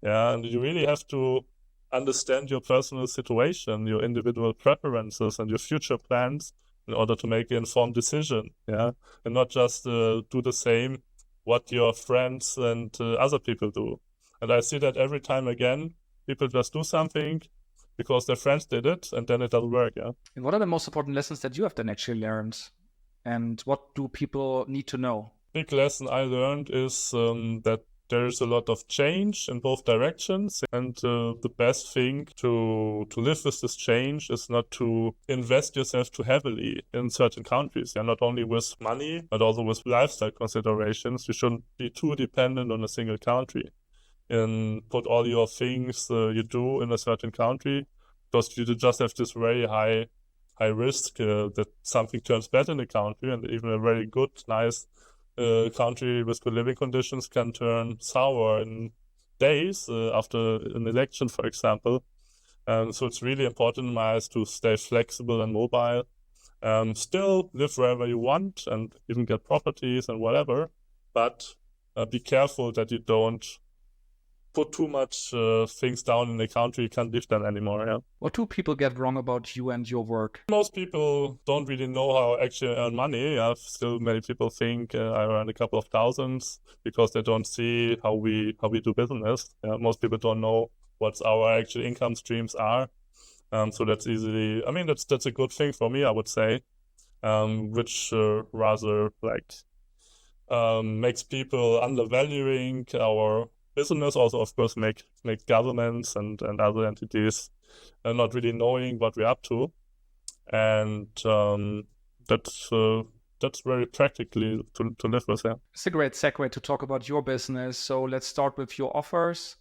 Yeah, and you really have to understand your personal situation, your individual preferences, and your future plans in order to make an informed decision. Yeah, and not just do the same what your friends and other people do. And I see that every time again, people just do something because their friends did it, and then it doesn't work, yeah. And what are the most important lessons that you have then actually learned? And what do people need to know? Big lesson I learned is that there's a lot of change in both directions, and the best thing to live with this change is not to invest yourself too heavily in certain countries. Yeah, not only with money, but also with lifestyle considerations. You shouldn't be too dependent on a single country and put all your things you do in a certain country, because you just have this very high risk that something turns bad in the country, and even a very good, nice country with good living conditions can turn sour in days after an election, for example. So it's really important in my eyes to stay flexible and mobile. Still live wherever you want and even get properties and whatever, but be careful that you don't put too much things down in the country, you can't live them anymore, yeah. What do people get wrong about you and your work? Most people don't really know how I actually earn money. Yeah. Still many people think I earn a couple of thousands because they don't see how we do business. Yeah. Most people don't know what our actual income streams are. So that's easily, I mean, that's a good thing for me, I would say, which rather like makes people undervaluing our business, also of course make governments and other entities not really knowing what we're up to, and that's very practically to live with. Yeah, it's a great segue to talk about your business. So let's start with your offers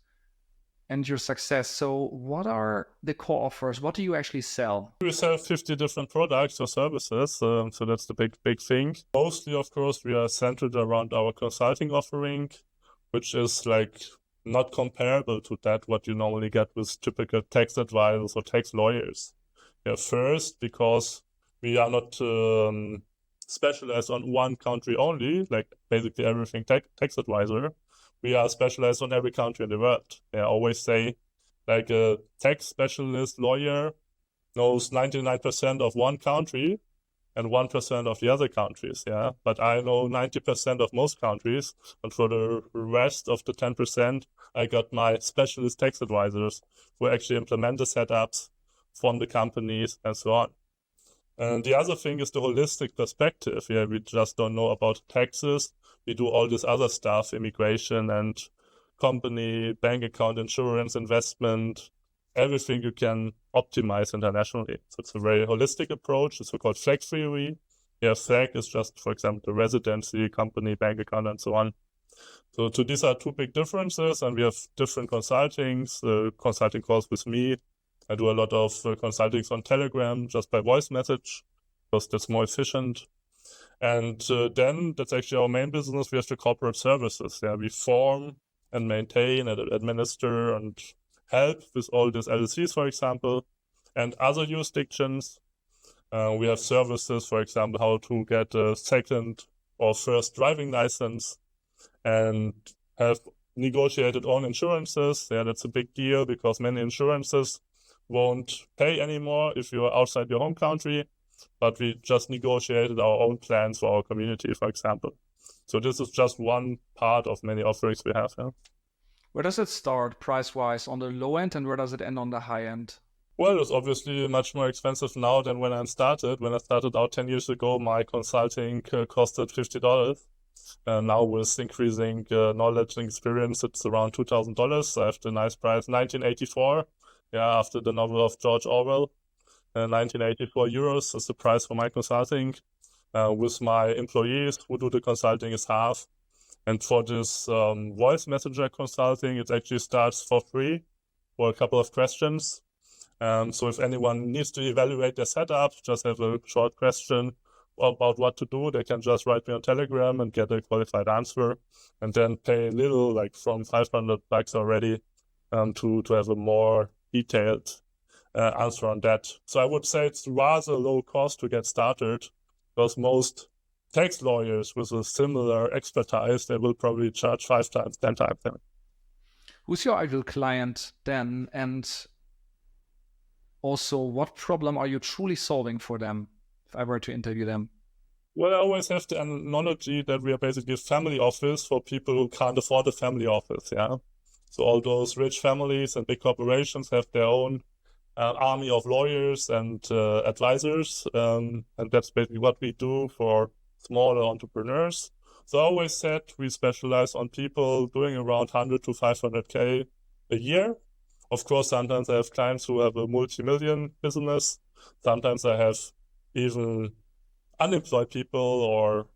and your success. So what are the core offers? What do you actually sell? We sell 50 different products or services, so that's the big thing. Mostly, of course, we are centered around our consulting offering, which is like not comparable to that what you normally get with typical tax advisors or tax lawyers. Yeah, first, because we are not specialized on one country only, like basically everything tax advisor. We are specialized on every country in the world. I always say, like a tax specialist lawyer knows 99% of one country and 1% of the other countries, yeah. But I know 90% of most countries, and for the rest of the 10%, I got my specialist tax advisors who actually implement the setups, fund the companies, and so on. And the other thing is the holistic perspective. Yeah, we just don't know about taxes. We do all this other stuff, immigration and company, bank account, insurance, investment, everything you can optimize internationally. So it's a very holistic approach. It's so-called flag theory. Yeah, flag is just, for example, the residency, company, bank account, and so on. So these are two big differences, and we have different consultings. Consulting calls with me. I do a lot of consultings on Telegram just by voice message because that's more efficient. And then that's actually our main business. We have the corporate services. Yeah, we form and maintain and administer and help with all these LLCs, for example, and other jurisdictions. We have services, for example, how to get a second or first driving license and have negotiated own insurances. Yeah, that's a big deal because many insurances won't pay anymore if you're outside your home country, but we just negotiated our own plans for our community, for example. So this is just one part of many offerings we have. Yeah. Where does it start price-wise on the low end, and where does it end on the high end? Well, it's obviously much more expensive now than when I started. When I started out 10 years ago, my consulting costed $50. Now with increasing knowledge and experience, it's around $2,000. I have the nice price, 1984. Yeah, after the novel of George Orwell, 1984 euros is the price for my consulting. With my employees who do the consulting is half. And for this voice messenger consulting, it actually starts for free for a couple of questions. So if anyone needs to evaluate their setup, just have a short question about what to do, they can just write me on Telegram and get a qualified answer, and then pay a little, like from $500 already, to have a more detailed answer on that. So I would say it's rather low cost to get started, because most tax lawyers with a similar expertise, they will probably charge 5 times, 10 times. Who's your ideal client then? And also, what problem are you truly solving for them if I were to interview them? Well, I always have the analogy that we are basically a family office for people who can't afford a family office, yeah? So all those rich families and big corporations have their own army of lawyers and advisors, and that's basically what we do for smaller entrepreneurs. So I always said we specialize on people doing around 100 to 500K a year. Of course, sometimes I have clients who have a multi-million business. Sometimes I have even unemployed people or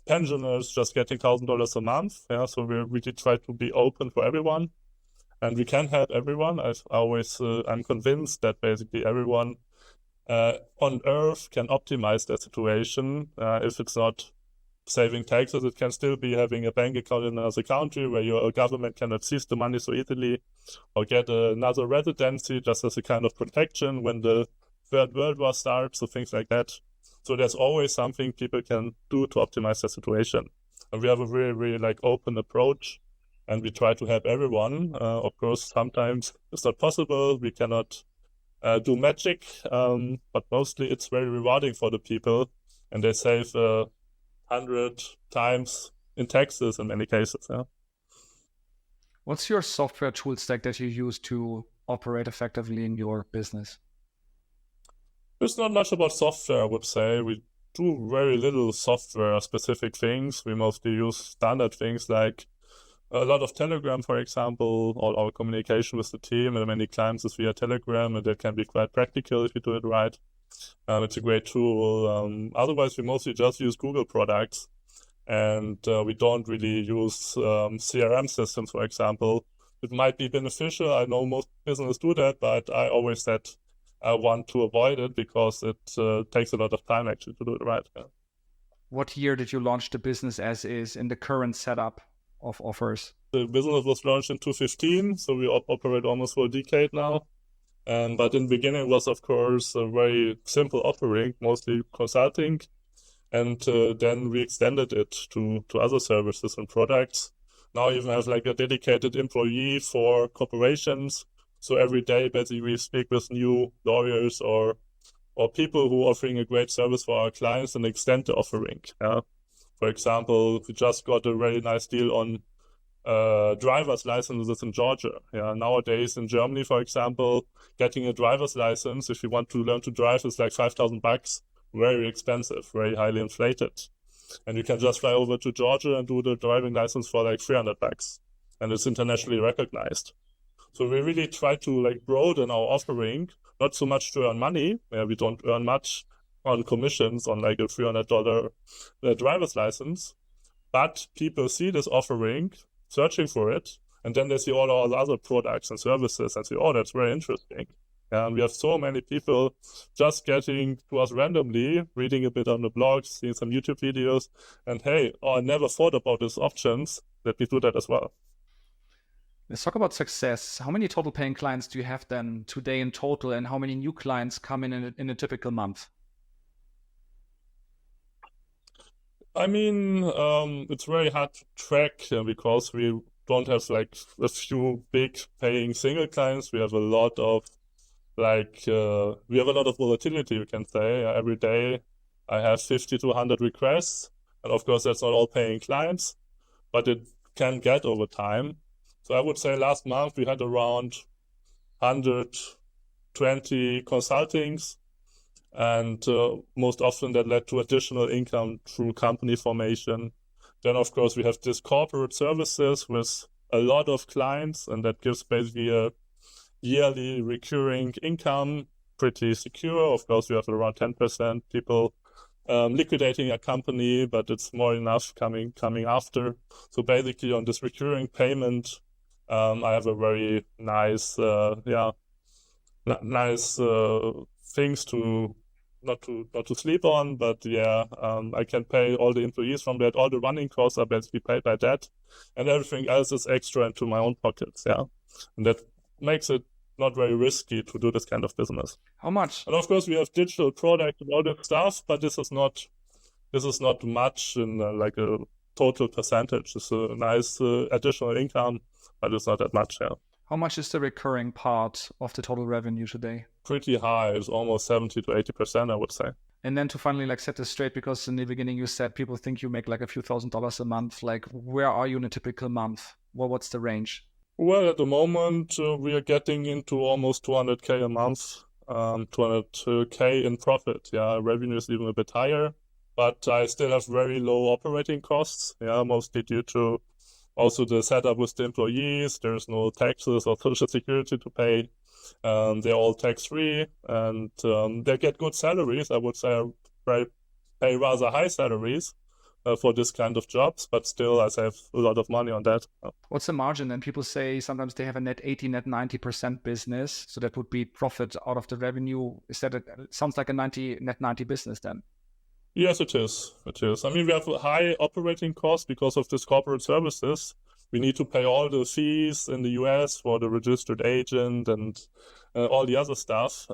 pensioners just getting $1,000 a month. Yeah, so we really try to be open for everyone, and we can help everyone. I'm convinced that basically everyone on Earth can optimize their situation. If it's not saving taxes, it can still be having a bank account in another country where your government cannot seize the money so easily, or get another residency just as a kind of protection when the Third World War starts, so things like that. So there's always something people can do to optimize their situation. And we have a really, really open approach, and we try to help everyone. Of course, sometimes it's not possible. We cannot do magic, but mostly it's very rewarding for the people, and they save 100 times in taxes in many cases. Yeah. What's your software tool stack that you use to operate effectively in your business? There's not much about software, I would say. We do very little software-specific things. We mostly use standard things like a lot of Telegram, for example. All our communication with the team and many clients is via Telegram, and that can be quite practical if you do it right. It's a great tool. Otherwise, we mostly just use Google products, and we don't really use CRM systems, for example. It might be beneficial. I know most businesses do that, but I always said I want to avoid it because it takes a lot of time actually to do it right. Yeah. What year did you launch the business as is in the current setup of offers? The business was launched in 2015, so we operate almost for a decade now. But in the beginning, it was, of course, a very simple offering, mostly consulting. And then we extended it to other services and products. Now even have a dedicated employee for corporations. So every day, basically, we speak with new lawyers or people who are offering a great service for our clients and extend the offering. Yeah? For example, we just got a very nice deal on driver's licenses in Georgia. Yeah, nowadays in Germany, for example, getting a driver's license, if you want to learn to drive, is like $5,000, very expensive, very highly inflated. And you can just fly over to Georgia and do the driving license for like $300, and it's internationally recognized. So we really try to like broaden our offering, not so much to earn money. We don't earn much on commissions on like a $300 driver's license, but people see this offering, searching for it, and then they see all our other products and services and say, oh, that's very interesting. And we have so many people just getting to us randomly, reading a bit on the blogs, seeing some YouTube videos, and hey, oh, I never thought about these options. Let me do that as well. Let's talk about success. How many total paying clients do you have then today in total, and how many new clients come in a typical month? I mean, it's very hard to track because we don't have like a few big paying single clients. We have a lot of we have a lot of volatility, you can say. Every day I have 50 to 100 requests. And of course, that's not all paying clients, but it can get over time. So I would say last month we had around 120 consultings, and most often that led to additional income through company formation. Then, of course, we have this corporate services with a lot of clients, and that gives basically a yearly recurring income, pretty secure. Of course, we have around 10% people liquidating a company, but it's more enough coming after. So basically on this recurring payment, I have a very nice, nice things to not to sleep on, but I can pay all the employees from that. All the running costs are basically paid by that, and everything else is extra into my own pockets. And that makes it not very risky to do this kind of business. How much? And of course, we have digital product and all that stuff, but this is not much in like a total percentage. It's a nice additional income, but it's not that much. How much is the recurring part of the total revenue today? Pretty high. It's almost 70 to 80%, I would say. And then to finally like set this straight, because in the beginning you said people think you make like a few $1,000s a month. Like, where are you in a typical month? Well, what's the range? Well, at the moment, we are getting into almost 200K a month, 200K in profit. Revenue is even a bit higher, but I still have very low operating costs. Mostly due to also the setup with the employees. There's no taxes or social security to pay. They're all tax-free, and they get good salaries. I would say I pay rather high salaries for this kind of jobs, but still I save a lot of money on that. What's the margin? And people say sometimes they have a net 80, net 90% business. So that would be profit out of the revenue. It sounds like a net 90 business then. Yes, it is. I mean, we have a high operating cost because of this corporate services. We need to pay all the fees in the US for the registered agent and all the other stuff,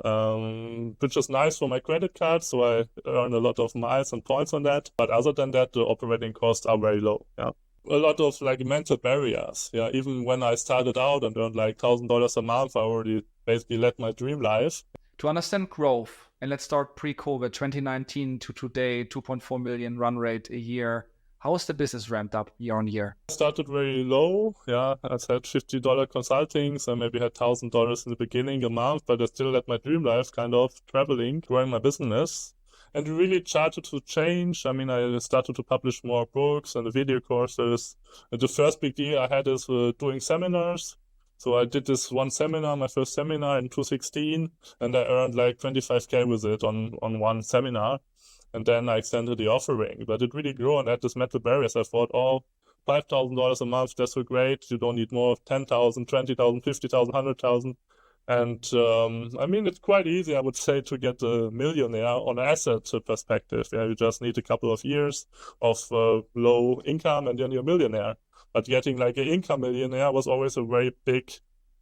which is nice for my credit card. So I earn a lot of miles and points on that. But other than that, the operating costs are very low. A lot of like mental barriers. Even when I started out and earned like $1,000 a month, I already basically led my dream life. To understand growth, and let's start pre-COVID, 2019 to today, 2.4 million run rate a year. How has the business ramped up year on year? I started very low. I had $50 consultings. I maybe had $1,000 in the beginning a month, but I still led my dream life, kind of traveling, growing my business. And we really started to change. I mean, I started to publish more books and video courses. And the first big deal I had is doing seminars. So I did this one seminar, my first seminar in 2016, and I earned like 25K with it on one seminar. And then I extended the offering, but it really grew and had this mental barriers. I thought, $5,000 a month, that's so great. You don't need more, 10,000, 20,000, 50,000, 100,000. And I mean, it's quite easy, I would say, to get a millionaire on an asset perspective. You just need a couple of years of low income and then you're a millionaire. But getting like an income millionaire was always a very big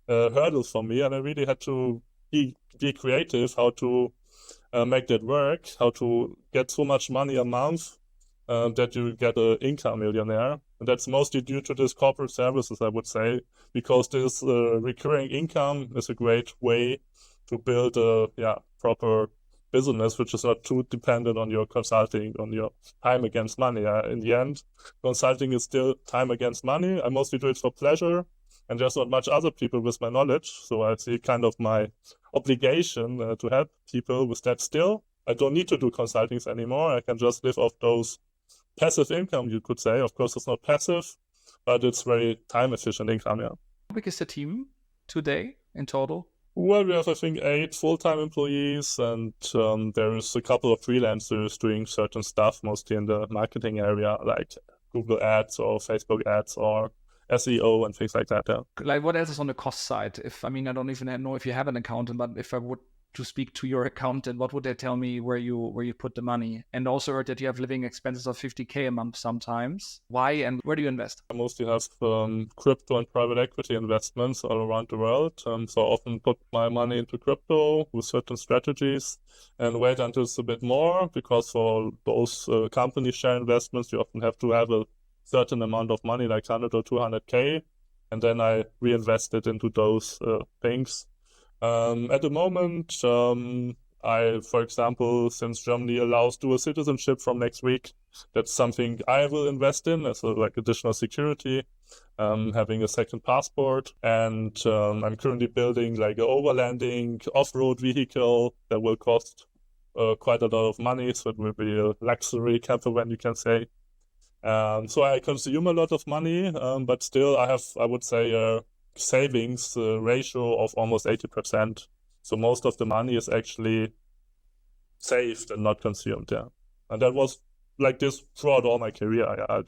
hurdle for me. And I really had to be creative, how to make that work, how to get so much money a month that you get an income millionaire. And that's mostly due to this corporate services, I would say, because this recurring income is a great way to build a proper business, which is not too dependent on your consulting, on your time against money. In the end, consulting is still time against money. I mostly do it for pleasure, and there's not much other people with my knowledge. So I see kind of my obligation to help people with that still. I don't need to do consultings anymore. I can just live off those passive income, you could say. Of course, it's not passive, but it's very time efficient income. How big is the team? today in total? Well, we have, I think, 8 full-time employees, and there is a couple of freelancers doing certain stuff, mostly in the marketing area, like Google Ads or Facebook Ads or SEO and things like that. Yeah. Like, what else is on the cost side? I don't even know if you have an accountant, but if I would to speak to your accountant, what would they tell me where you put the money? And also heard that you have living expenses of 50K a month sometimes. Why and where do you invest? I mostly have crypto and private equity investments all around the world. So I often put my money into crypto with certain strategies and wait until it's a bit more, because for those company share investments, you often have to have a certain amount of money, like 100 or 200K, and then I reinvest it into those things. At the moment, for example, since Germany allows dual citizenship from next week, that's something I will invest in as like additional security, having a second passport. And I'm currently building like an overlanding off-road vehicle that will cost quite a lot of money. So it will be a luxury camper van, you can say. So I consume a lot of money, but still I would say, savings ratio of almost 80%. So most of the money is actually saved and not consumed. Yeah, and that was like this throughout all my career. I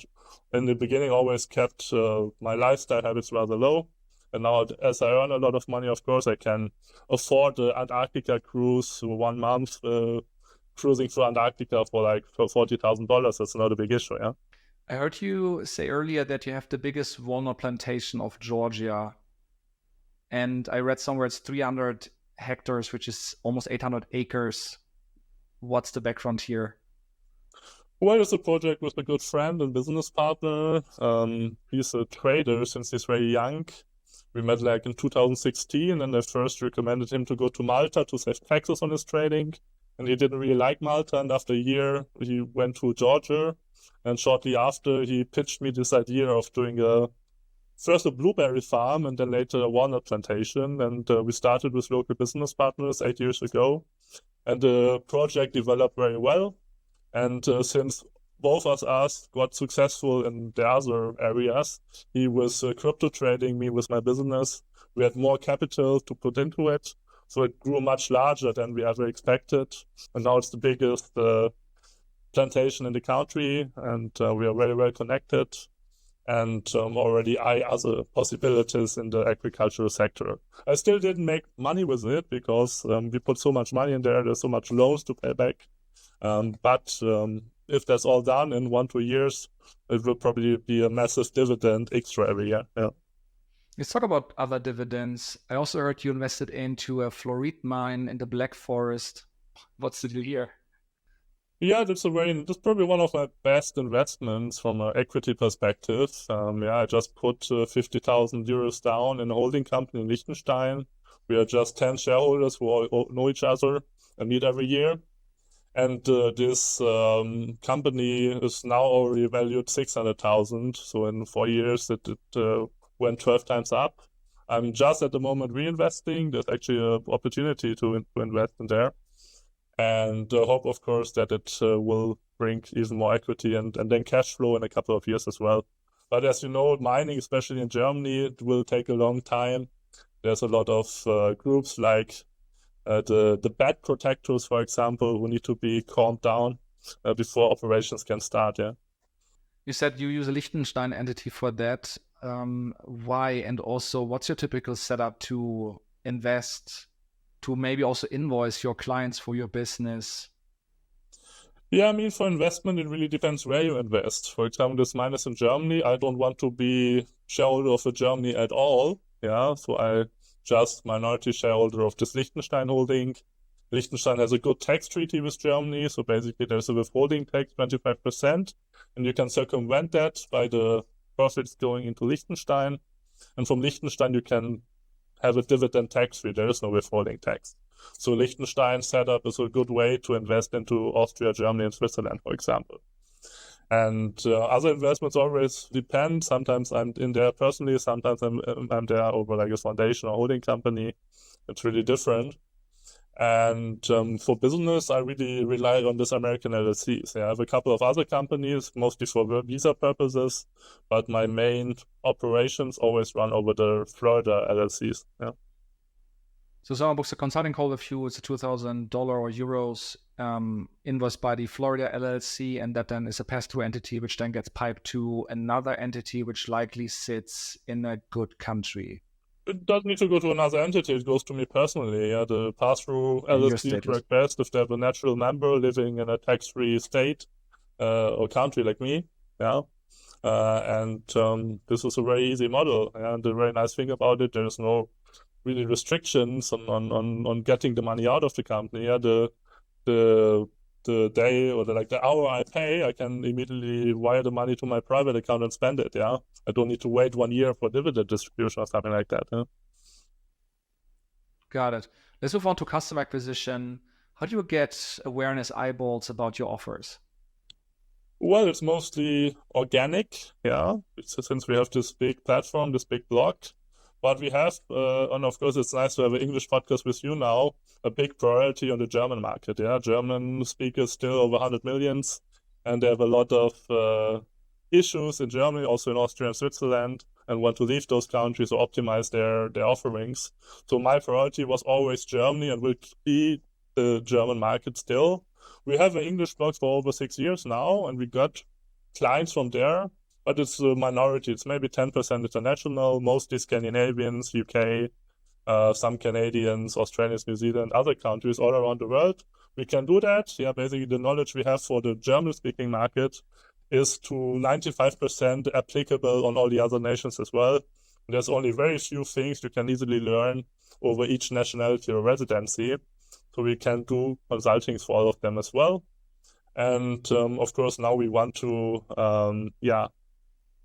in the beginning always kept my lifestyle habits rather low, and now as I earn a lot of money, of course I can afford the Antarctica cruise 1 month, cruising through Antarctica for like $40,000. That's not a big issue. Yeah. I heard you say earlier that you have the biggest walnut plantation of Georgia. And I read somewhere it's 300 hectares, which is almost 800 acres. What's the background here? Well, it's a project with a good friend and business partner. He's a trader since he's very young. We met like in 2016, and I first recommended him to go to Malta to save taxes on his trading. And he didn't really like Malta, and after a year, he went to Georgia. And shortly after, he pitched me this idea of doing first a blueberry farm and then later a walnut plantation. And we started with local business partners 8 years ago. And the project developed very well. And since both of us got successful in the other areas, he was crypto trading, me with my business. We had more capital to put into it. So it grew much larger than we ever expected. And now it's the biggest plantation in the country, and we are very well connected, and already eye other possibilities in the agricultural sector. I still didn't make money with it because we put so much money in there, there's so much loans to pay back. But if that's all done in 1-2 years, it will probably be a massive dividend extra every year. Yeah. Let's talk about other dividends. I also heard you invested into a fluorite mine in the Black Forest. What's the deal here? Yeah, that's probably one of my best investments from an equity perspective. I just put 50,000 euros down in a holding company in Liechtenstein. We are just 10 shareholders who all know each other and meet every year. And this company is now already valued 600,000. So in 4 years, it went 12 times up. I'm just at the moment reinvesting. There's actually an opportunity to invest in there. And hope, of course, that it will bring even more equity and then cash flow in a couple of years as well. But as you know, mining, especially in Germany, it will take a long time. There's a lot of groups like the bad protectors, for example, who need to be calmed down before operations can start. Yeah. You said you use a Liechtenstein entity for that. Why? And also, what's your typical setup to invest, to maybe also invoice your clients for your business? Yeah, I mean, for investment, it really depends where you invest. For example, this mine is in Germany. I don't want to be shareholder of a Germany at all. Yeah, so I just minority shareholder of this Liechtenstein holding. Liechtenstein has a good tax treaty with Germany. So basically there's a withholding tax, 25%. And you can circumvent that by the profits going into Liechtenstein. And from Liechtenstein, you can have a dividend tax free. There is no withholding tax. So Liechtenstein setup is a good way to invest into Austria, Germany, and Switzerland, for example. And other investments always depend. Sometimes I'm in there personally. Sometimes I'm there over like a foundation or holding company. It's really different. And for business, I really rely on this American LLCs. Yeah, I have a couple of other companies, mostly for visa purposes, but my main operations always run over the Florida LLCs. Yeah. So someone books a consulting call with you, it's a $2,000 or euros invoiced by the Florida LLC, and that then is a pass-through entity, which then gets piped to another entity, which likely sits in a good country. It doesn't need to go to another entity. It goes to me personally. Yeah, the pass-through In your LLCs status. work best if they have a natural member living in a tax-free state or country like me. Yeah. And this is a very easy model. And the very nice thing about it, there is no really restrictions on getting the money out of the company. Yeah, the day or the hour I pay, I can immediately wire the money to my private account and spend it. Yeah, I don't need to wait 1 year for dividend distribution or something like that. Yeah? Got it. Let's move on to customer acquisition. How do you get awareness eyeballs about your offers? Well, it's mostly organic, yeah, since we have this big platform, this big blog. But we have, and of course, it's nice to have an English podcast with you now, a big priority on the German market. Yeah, German speakers still over 100 millions, and they have a lot of issues in Germany, also in Austria and Switzerland, and want to leave those countries to optimize their offerings. So my priority was always Germany and will be the German market still. We have an English blog for over 6 years now, and we got clients from there, but it's a minority. It's maybe 10% international, mostly Scandinavians, UK, some Canadians, Australians, New Zealand, other countries all around the world. We can do that. Yeah, basically the knowledge we have for the German-speaking market is to 95% applicable on all the other nations as well. There's only very few things you can easily learn over each nationality or residency. So we can do consultings for all of them as well. And of course, now we want to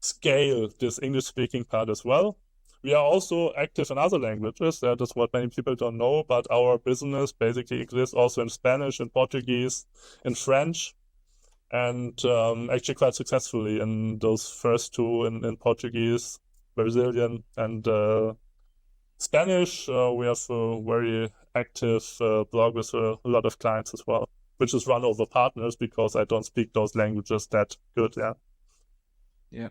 scale this English-speaking part as well. We are also active in other languages. That is what many people don't know, but our business basically exists also in Spanish, in Portuguese, in French, and actually quite successfully in those first two in Portuguese, Brazilian, and Spanish. We have a very active blog with a lot of clients as well, which is run over partners because I don't speak those languages that good. Yeah. Yeah.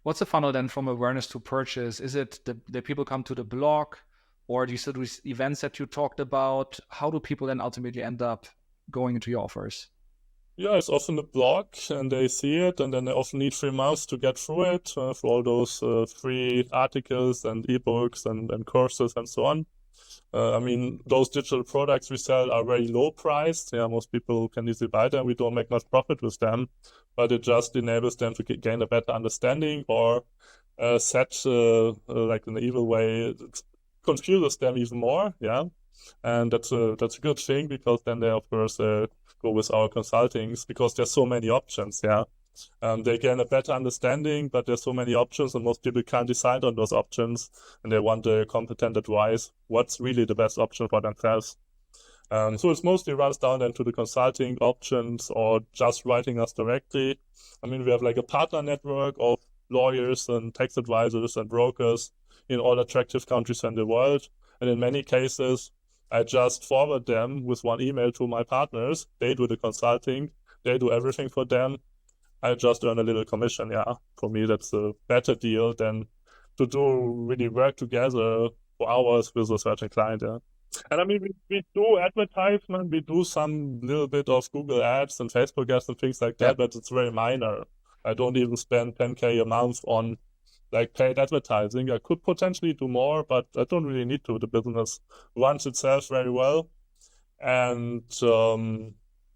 What's the funnel then from awareness to purchase? Is it the people come to the blog, or do you still do events that you talked about? How do people then ultimately end up going into your offers? Yeah, it's often a blog, and they see it, and then they often need 3 months to get through it for all those free articles and ebooks and courses and so on. I mean, those digital products we sell are very low priced. Yeah, most people can easily buy them. We don't make much profit with them, but it just enables them to gain a better understanding or set, like in an evil way, it confuses them even more. Yeah, and that's a good thing because then they of course go with our consultings because there's so many options. Yeah. They gain a better understanding, but there's so many options, and most people can't decide on those options, and they want a competent advice. What's really the best option for themselves? So it's mostly runs down then to the consulting options or just writing us directly. I mean, we have like a partner network of lawyers and tax advisors and brokers in all attractive countries in the world, and in many cases, I just forward them with one email to my partners. They do the consulting, they do everything for them. I just earn a little commission. Yeah, for me, that's a better deal than to do really work together for hours with a certain client. Yeah. And I mean, we do advertisement, we do some little bit of Google ads and Facebook ads and things like that, but it's very minor. I don't even spend 10K a month on like paid advertising. I could potentially do more, but I don't really need to. The business runs itself very well. And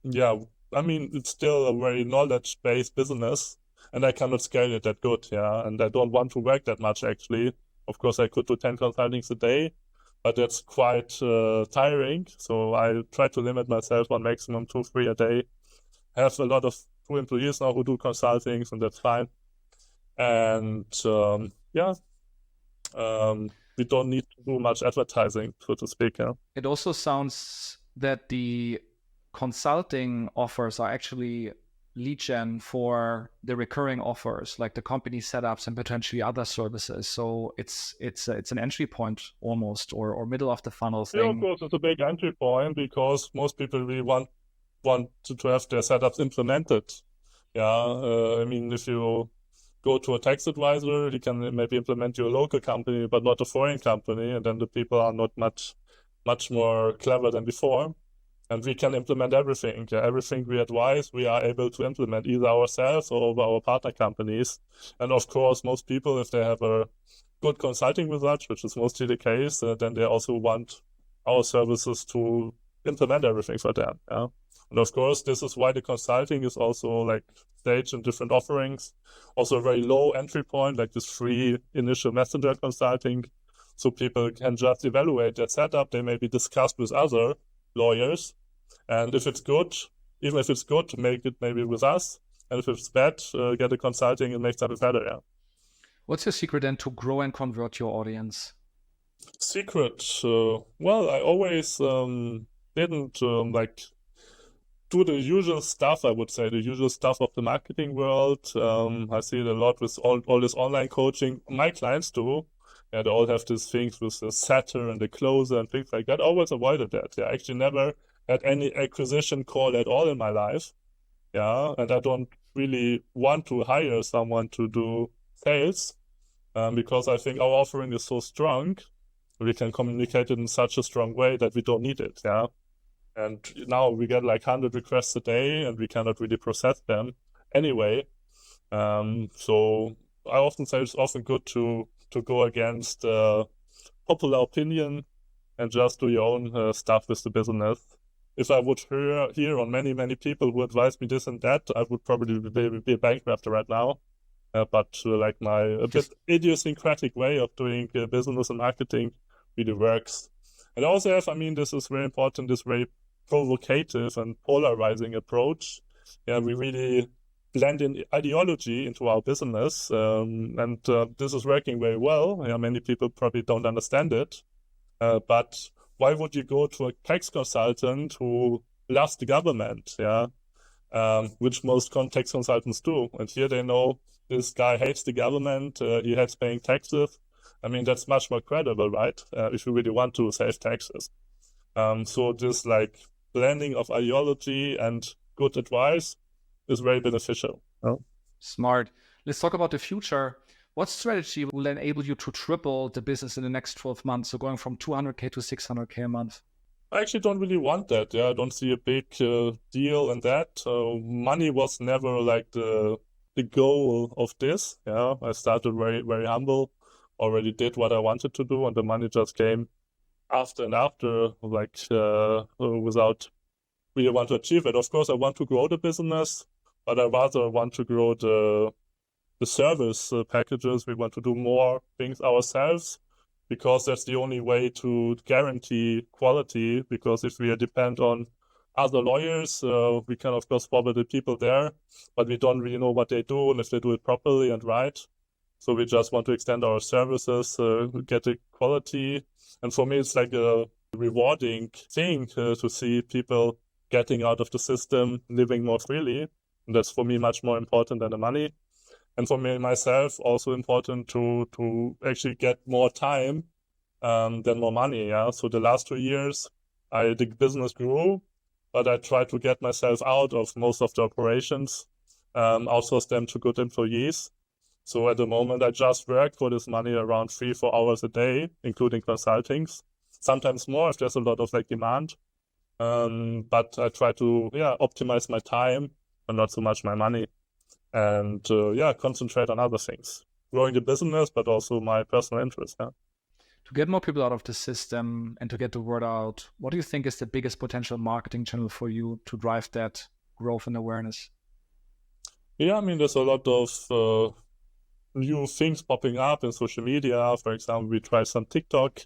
yeah, I mean, it's still a very knowledge-based business, and I cannot scale it that good, yeah, and I don't want to work that much, actually. Of course, I could do 10 consultings a day, but that's quite tiring, so I try to limit myself on maximum 2, 3 a day. I have a lot of 2 employees now who do consultings, and that's fine. And yeah, we don't need to do much advertising, so to speak, yeah. It also sounds that the consulting offers are actually lead gen for the recurring offers, like the company setups and potentially other services. So it's an entry point almost, or middle of the funnel Yeah, of thing. course, it's a big entry point because most people really want to have their setups implemented. Yeah, I mean, if you go to a tax advisor, he can maybe implement your local company, but not a foreign company, and then the people are not much more clever than before. And we can implement everything. Yeah, everything we advise, we are able to implement either ourselves or over our partner companies. And of course, most people, if they have a good consulting result, which is mostly the case, then they also want our services to implement everything for them. Yeah. And of course, this is why the consulting is also like staged in different offerings. Also a very low entry point, like this free initial messenger consulting. So people can just evaluate their setup. They maybe discuss with other lawyers. And if it's good, even if it's good, make it maybe with us. And if it's bad, get a consulting and make something better. Yeah. What's your secret then to grow and convert your audience? Secret. Well, I always didn't like do the usual stuff, I would say, the usual stuff of the marketing world. I see it a lot with all this online coaching. My clients do. Yeah, they all have these things with the setter and the closer and things like that. I always avoided that. Yeah, I actually never had any acquisition call at all in my life. Yeah, and I don't really want to hire someone to do sales because I think our offering is so strong. We can communicate it in such a strong way that we don't need it. Yeah. And now we get like 100 requests a day and we cannot really process them anyway. So I often say it's often good to go against popular opinion and just do your own stuff with the business. If I would hear on many people who advise me this and that, I would probably be bankrupt right now. But like a bit idiosyncratic way of doing business and marketing really works. And also have, I mean, this is very important, this very provocative and polarizing approach. Yeah, we really blend in ideology into our business, and this is working very well. Yeah, many people probably don't understand it, but why would you go to a tax consultant who loves the government? Yeah, which most tax consultants do, and here they know this guy hates the government. He hates paying taxes. I mean, that's much more credible, right? If you really want to save taxes. So this like blending of ideology and good advice is very beneficial. Oh. Smart. Let's talk about the future. What strategy will enable you to triple the business in the next 12 months? So going from 200K to 600K a month. I actually don't really want that. Yeah, I don't see a big deal in that. Money was never like the goal of this. Yeah, I started very humble, already did what I wanted to do, and the money just came after and after, like without really want to achieve it. Of course, I want to grow the business, but I rather want to grow the service packages. We want to do more things ourselves because that's the only way to guarantee quality. Because if we depend on other lawyers, we can of course follow the people there, but we don't really know what they do and if they do it properly and right. So we just want to extend our services, get the quality. And for me, it's like a rewarding thing to see people getting out of the system, living more freely. And that's for me much more important than the money. And for me, myself, also important to actually get more time than more money. Yeah. So the last 2 years, the business grew, but I tried to get myself out of most of the operations, outsource them to good employees. So at the moment, I just work for this money around 3-4 hours a day, including consultings, sometimes more if there's a lot of like demand. But I try to optimize my time and not so much my money, and concentrate on other things, growing the business, but also my personal interest. Yeah. To get more people out of the system and to get the word out, what do you think is the biggest potential marketing channel for you to drive that growth and awareness? Yeah, I mean, there's a lot of new things popping up in social media. For example, we tried some TikTok,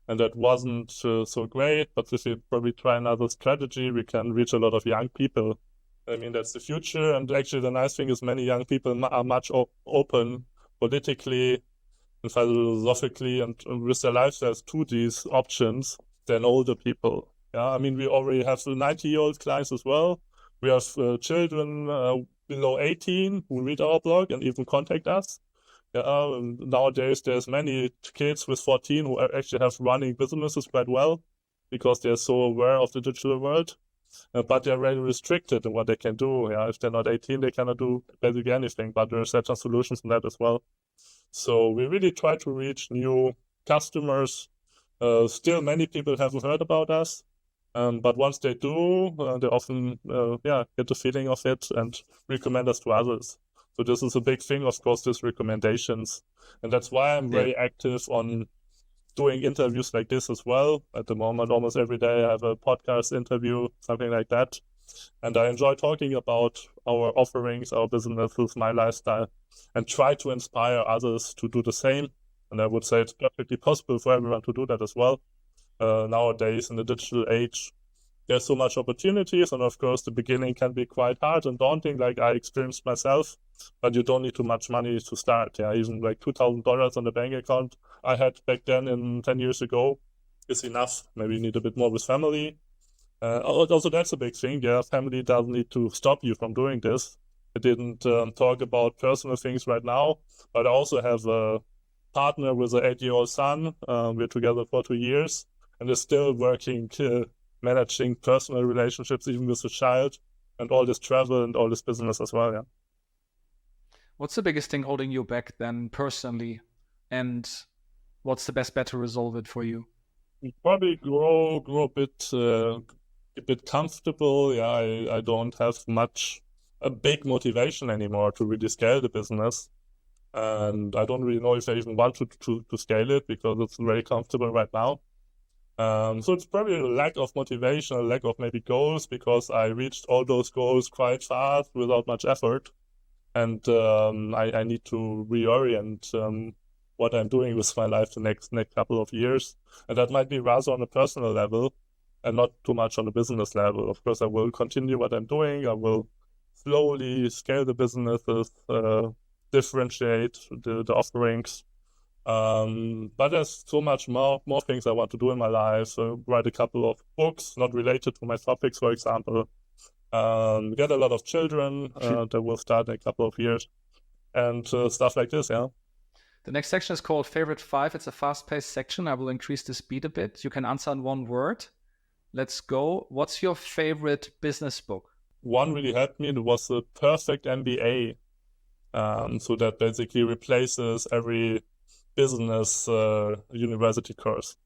and that wasn't so great. But if we probably try another strategy, we can reach a lot of young people. I mean, that's the future. And actually, the nice thing is many young people are much open politically and philosophically and with their lifestyles to these options than older people. Yeah, I mean, we already have 90-year-old clients as well. We have children below 18 who read our blog and even contact us. Yeah, nowadays there's many kids with 14 who actually have running businesses quite well because they're so aware of the digital world, but they're very restricted in what they can do. Yeah, if they're not 18, they cannot do basically anything, but there are certain solutions in that as well. So we really try to reach new customers. Still, many people haven't heard about us, but once they do, they often get the feeling of it and recommend us to others. So this is a big thing, of course, these recommendations. And that's why I'm very active on doing interviews like this as well. At the moment, almost every day I have a podcast interview, something like that. And I enjoy talking about our offerings, our businesses, my lifestyle, and try to inspire others to do the same. And I would say it's perfectly possible for everyone to do that as well. Nowadays, in the digital age, there's so much opportunities, and of course the beginning can be quite hard and daunting, like I experienced myself, but you don't need too much money to start. Yeah, even like $2,000 on the bank account I had back then 10 years ago is enough. Maybe you need a bit more with family. Also, that's a big thing. Yeah, family doesn't need to stop you from doing this. I didn't talk about personal things right now, but I also have a partner with an 8-year-old son. We're together for 2 years and is still working managing personal relationships, even with a child, and all this travel and all this business as well. Yeah. What's the biggest thing holding you back then personally, and what's the best bet to resolve it for you? Probably grow a bit comfortable. Yeah, I don't have a big motivation anymore to really scale the business, and I don't really know if I even want to scale it because it's very comfortable right now. So it's probably a lack of motivation, a lack of maybe goals, because I reached all those goals quite fast without much effort. And I need to reorient what I'm doing with my life the next couple of years. And that might be rather on a personal level and not too much on a business level. Of course, I will continue what I'm doing. I will slowly scale the businesses, differentiate the offerings. But there's so much more things I want to do in my life. Write a couple of books not related to my topics, for example. Get a lot of children that will start in a couple of years, and stuff like this. Yeah. The next section is called Favorite 5. It's a fast-paced section. I will increase the speed a bit. You can answer in one word. Let's go. What's your favorite business book? One really helped me. It was The Perfect MBA. So that basically replaces every business university course.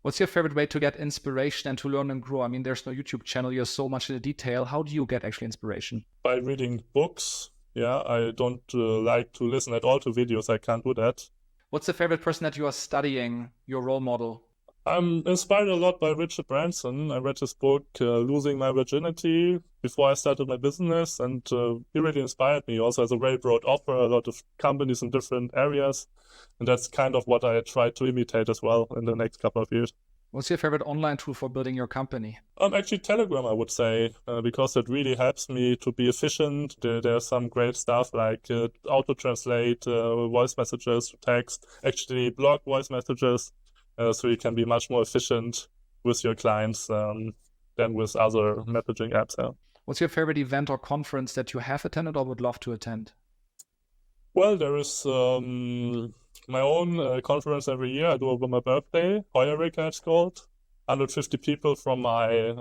What's your favorite way to get inspiration and to learn and grow? I mean, there's no YouTube channel. You're so much in the detail. How do you get actually inspiration? By reading books. Yeah, I don't like to listen at all to videos. I can't do that. What's the favorite person that you are studying, your role model? I'm inspired a lot by Richard Branson. I read his book, Losing My Virginity, before I started my business, and he really inspired me. He also has a very broad offer, a lot of companies in different areas, and that's kind of what I try to imitate as well in the next couple of years. What's your favorite online tool for building your company? Actually, Telegram, I would say, because it really helps me to be efficient. There's some great stuff like auto-translate voice messages to text, actually block voice messages, so you can be much more efficient with your clients than with other messaging apps. Yeah. What's your favorite event or conference that you have attended or would love to attend? Well, there is my own conference every year I do over my birthday. Heuermann, it's called. 150 people from my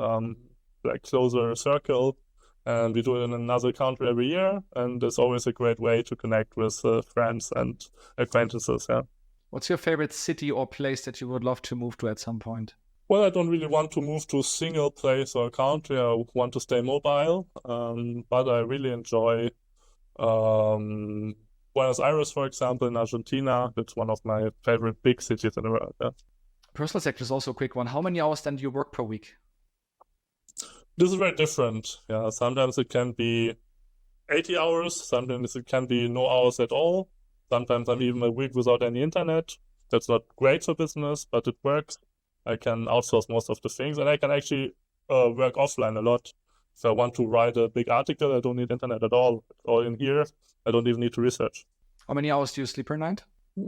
closer circle, and we do it in another country every year. And it's always a great way to connect with friends and acquaintances. Yeah. What's your favorite city or place that you would love to move to at some point? Well, I don't really want to move to a single place or country. I want to stay mobile, but I really enjoy Buenos Aires, for example, in Argentina. It's one of my favorite big cities in the world. Yeah. Personal section is also a quick one. How many hours then do you work per week? This is very different. Yeah, sometimes it can be 80 hours. Sometimes it can be no hours at all. Sometimes I'm even a week without any internet. That's not great for business, but it works. I can outsource most of the things, and I can actually work offline a lot. If I want to write a big article, I don't need internet at all. It's all in here. I don't even need to research. How many hours do you sleep per night?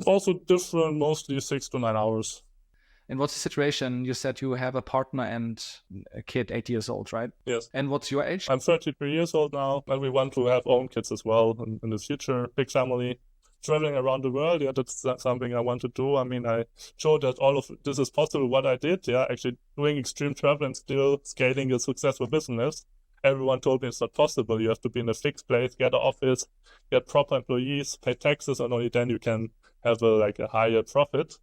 Also different, mostly 6 to 9 hours. And what's the situation? You said you have a partner and a kid, 8 years old, right? Yes. And what's your age? I'm 33 years old now, and we want to have own kids as well in the future, big family. Traveling around the world, yeah, that's something I want to do. I mean, I showed that all of this is possible, what I did, yeah, actually doing extreme travel and still scaling a successful business. Everyone told me it's not possible. You have to be in a fixed place, get an office, get proper employees, pay taxes, and only then you can have a higher profit.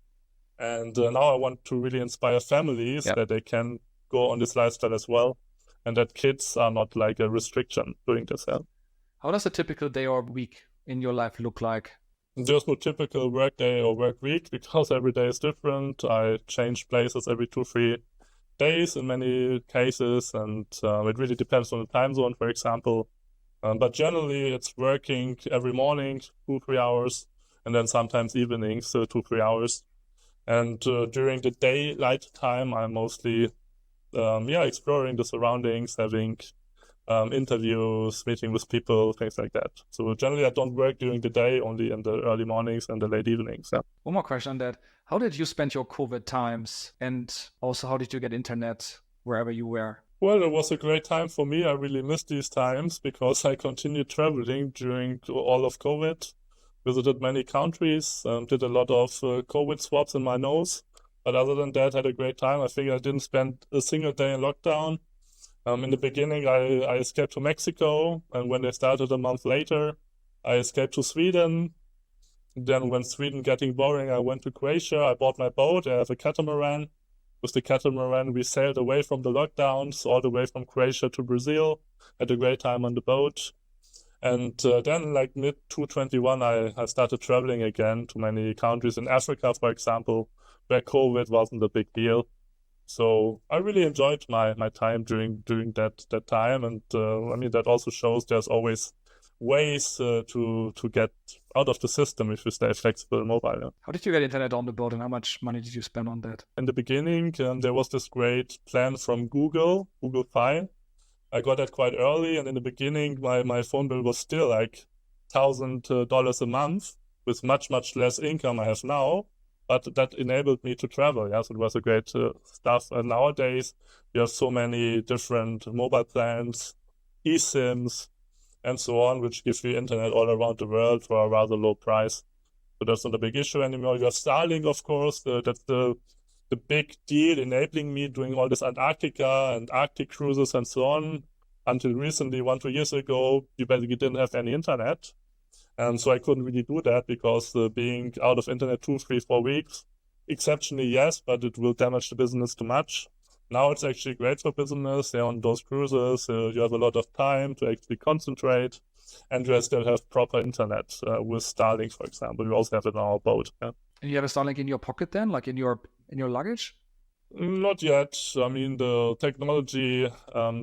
And now I want to really inspire families that they can go on this lifestyle as well, and that kids are not like a restriction doing this. Yeah. How does a typical day or week in your life look like? There's no typical work day or work week because every day is different. I change places every 2-3 days in many cases, and it really depends on the time zone, for example. But generally, it's working every morning, 2-3 hours, and then sometimes evenings, 2-3 hours. And during the daylight time, I'm mostly exploring the surroundings, having interviews, meeting with people, things like that. So generally, I don't work during the day, only in the early mornings and the late evenings. Yeah. One more question on that. How did you spend your COVID times? And also, how did you get internet wherever you were? Well, it was a great time for me. I really missed these times because I continued traveling during all of COVID, visited many countries, did a lot of COVID swabs in my nose. But other than that, had a great time. I think I didn't spend a single day in lockdown. In the beginning, I escaped to Mexico, and when they started a month later, I escaped to Sweden. Then when Sweden getting boring, I went to Croatia. I bought my boat. I have a catamaran. With the catamaran, we sailed away from the lockdowns, all the way from Croatia to Brazil. Had a great time on the boat. And then, like mid-2021, I started traveling again to many countries in Africa, for example, where COVID wasn't a big deal. So I really enjoyed my time during that time, and I mean that also shows there's always ways to get out of the system if you stay flexible and mobile. Yeah. How did you get internet on the boat, and how much money did you spend on that? In the beginning, there was this great plan from Google Fi. I got that quite early, and in the beginning, my phone bill was still like $1,000 a month with much less income I have now. But that enabled me to travel. Yes, it was a great stuff. And nowadays, you have so many different mobile plans, eSIMs, and so on, which give you internet all around the world for a rather low price. So that's not a big issue anymore. You have Starlink, of course. That's the big deal, enabling me doing all this Antarctica and Arctic cruises and so on. Until recently, 1-2 years ago, you basically didn't have any internet. So I couldn't really do that because being out of internet 2, 3, 4 weeks, exceptionally yes, but it will damage the business too much. Now it's actually great for business. On those cruises, you have a lot of time to actually concentrate, and you still have proper internet with Starlink, for example. We also have it on our boat. Yeah. And you have a Starlink in your pocket then, like in your luggage? Not yet. I mean, the technology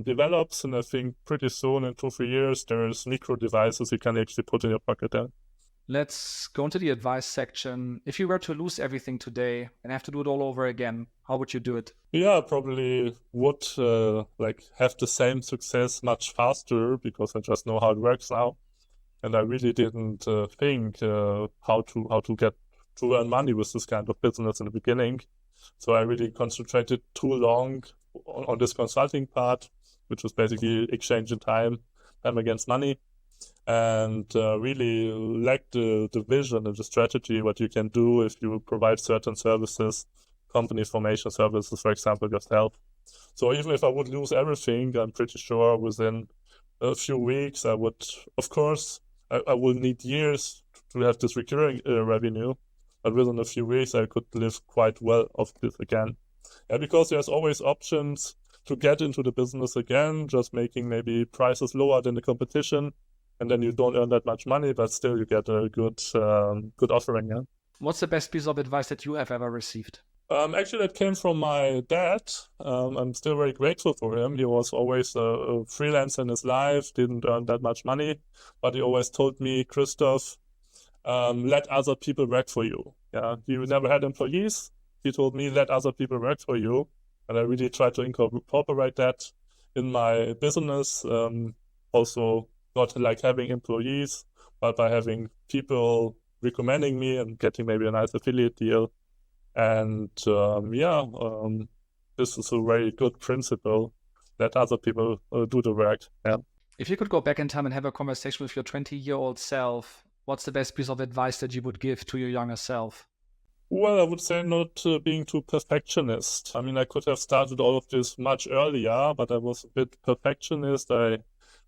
develops, and I think pretty soon, in 2-3 years, there's micro devices you can actually put in your pocket there. Let's go into the advice section. If you were to lose everything today and have to do it all over again, how would you do it? Yeah, I probably would have the same success much faster because I just know how it works now, and I really didn't think how to get to earn money with this kind of business in the beginning. So I really concentrated too long on this consulting part, which was basically exchanging time against money, and really lacked the vision and the strategy, what you can do if you provide certain services, company formation services, for example, yourself. So even if I would lose everything, I'm pretty sure within a few weeks, I would, of course, I will need years to have this recurring revenue. But within a few weeks, I could live quite well off this again. Yeah, because there's always options to get into the business again, just making maybe prices lower than the competition, and then you don't earn that much money, but still you get a good offering. Yeah. What's the best piece of advice that you have ever received? Actually, that came from my dad. I'm still very grateful for him. He was always a freelancer in his life, didn't earn that much money, but he always told me, Christoph, let other people work for you. Yeah, he never had employees. He told me, let other people work for you. And I really tried to incorporate that in my business. Also not like having employees, but by having people recommending me and getting maybe a nice affiliate deal. And this is a very good principle, let other people do the work. Yeah. If you could go back in time and have a conversation with your 20-year-old self, what's the best piece of advice that you would give to your younger self? Well, I would say not being too perfectionist. I mean, I could have started all of this much earlier, but I was a bit perfectionist. I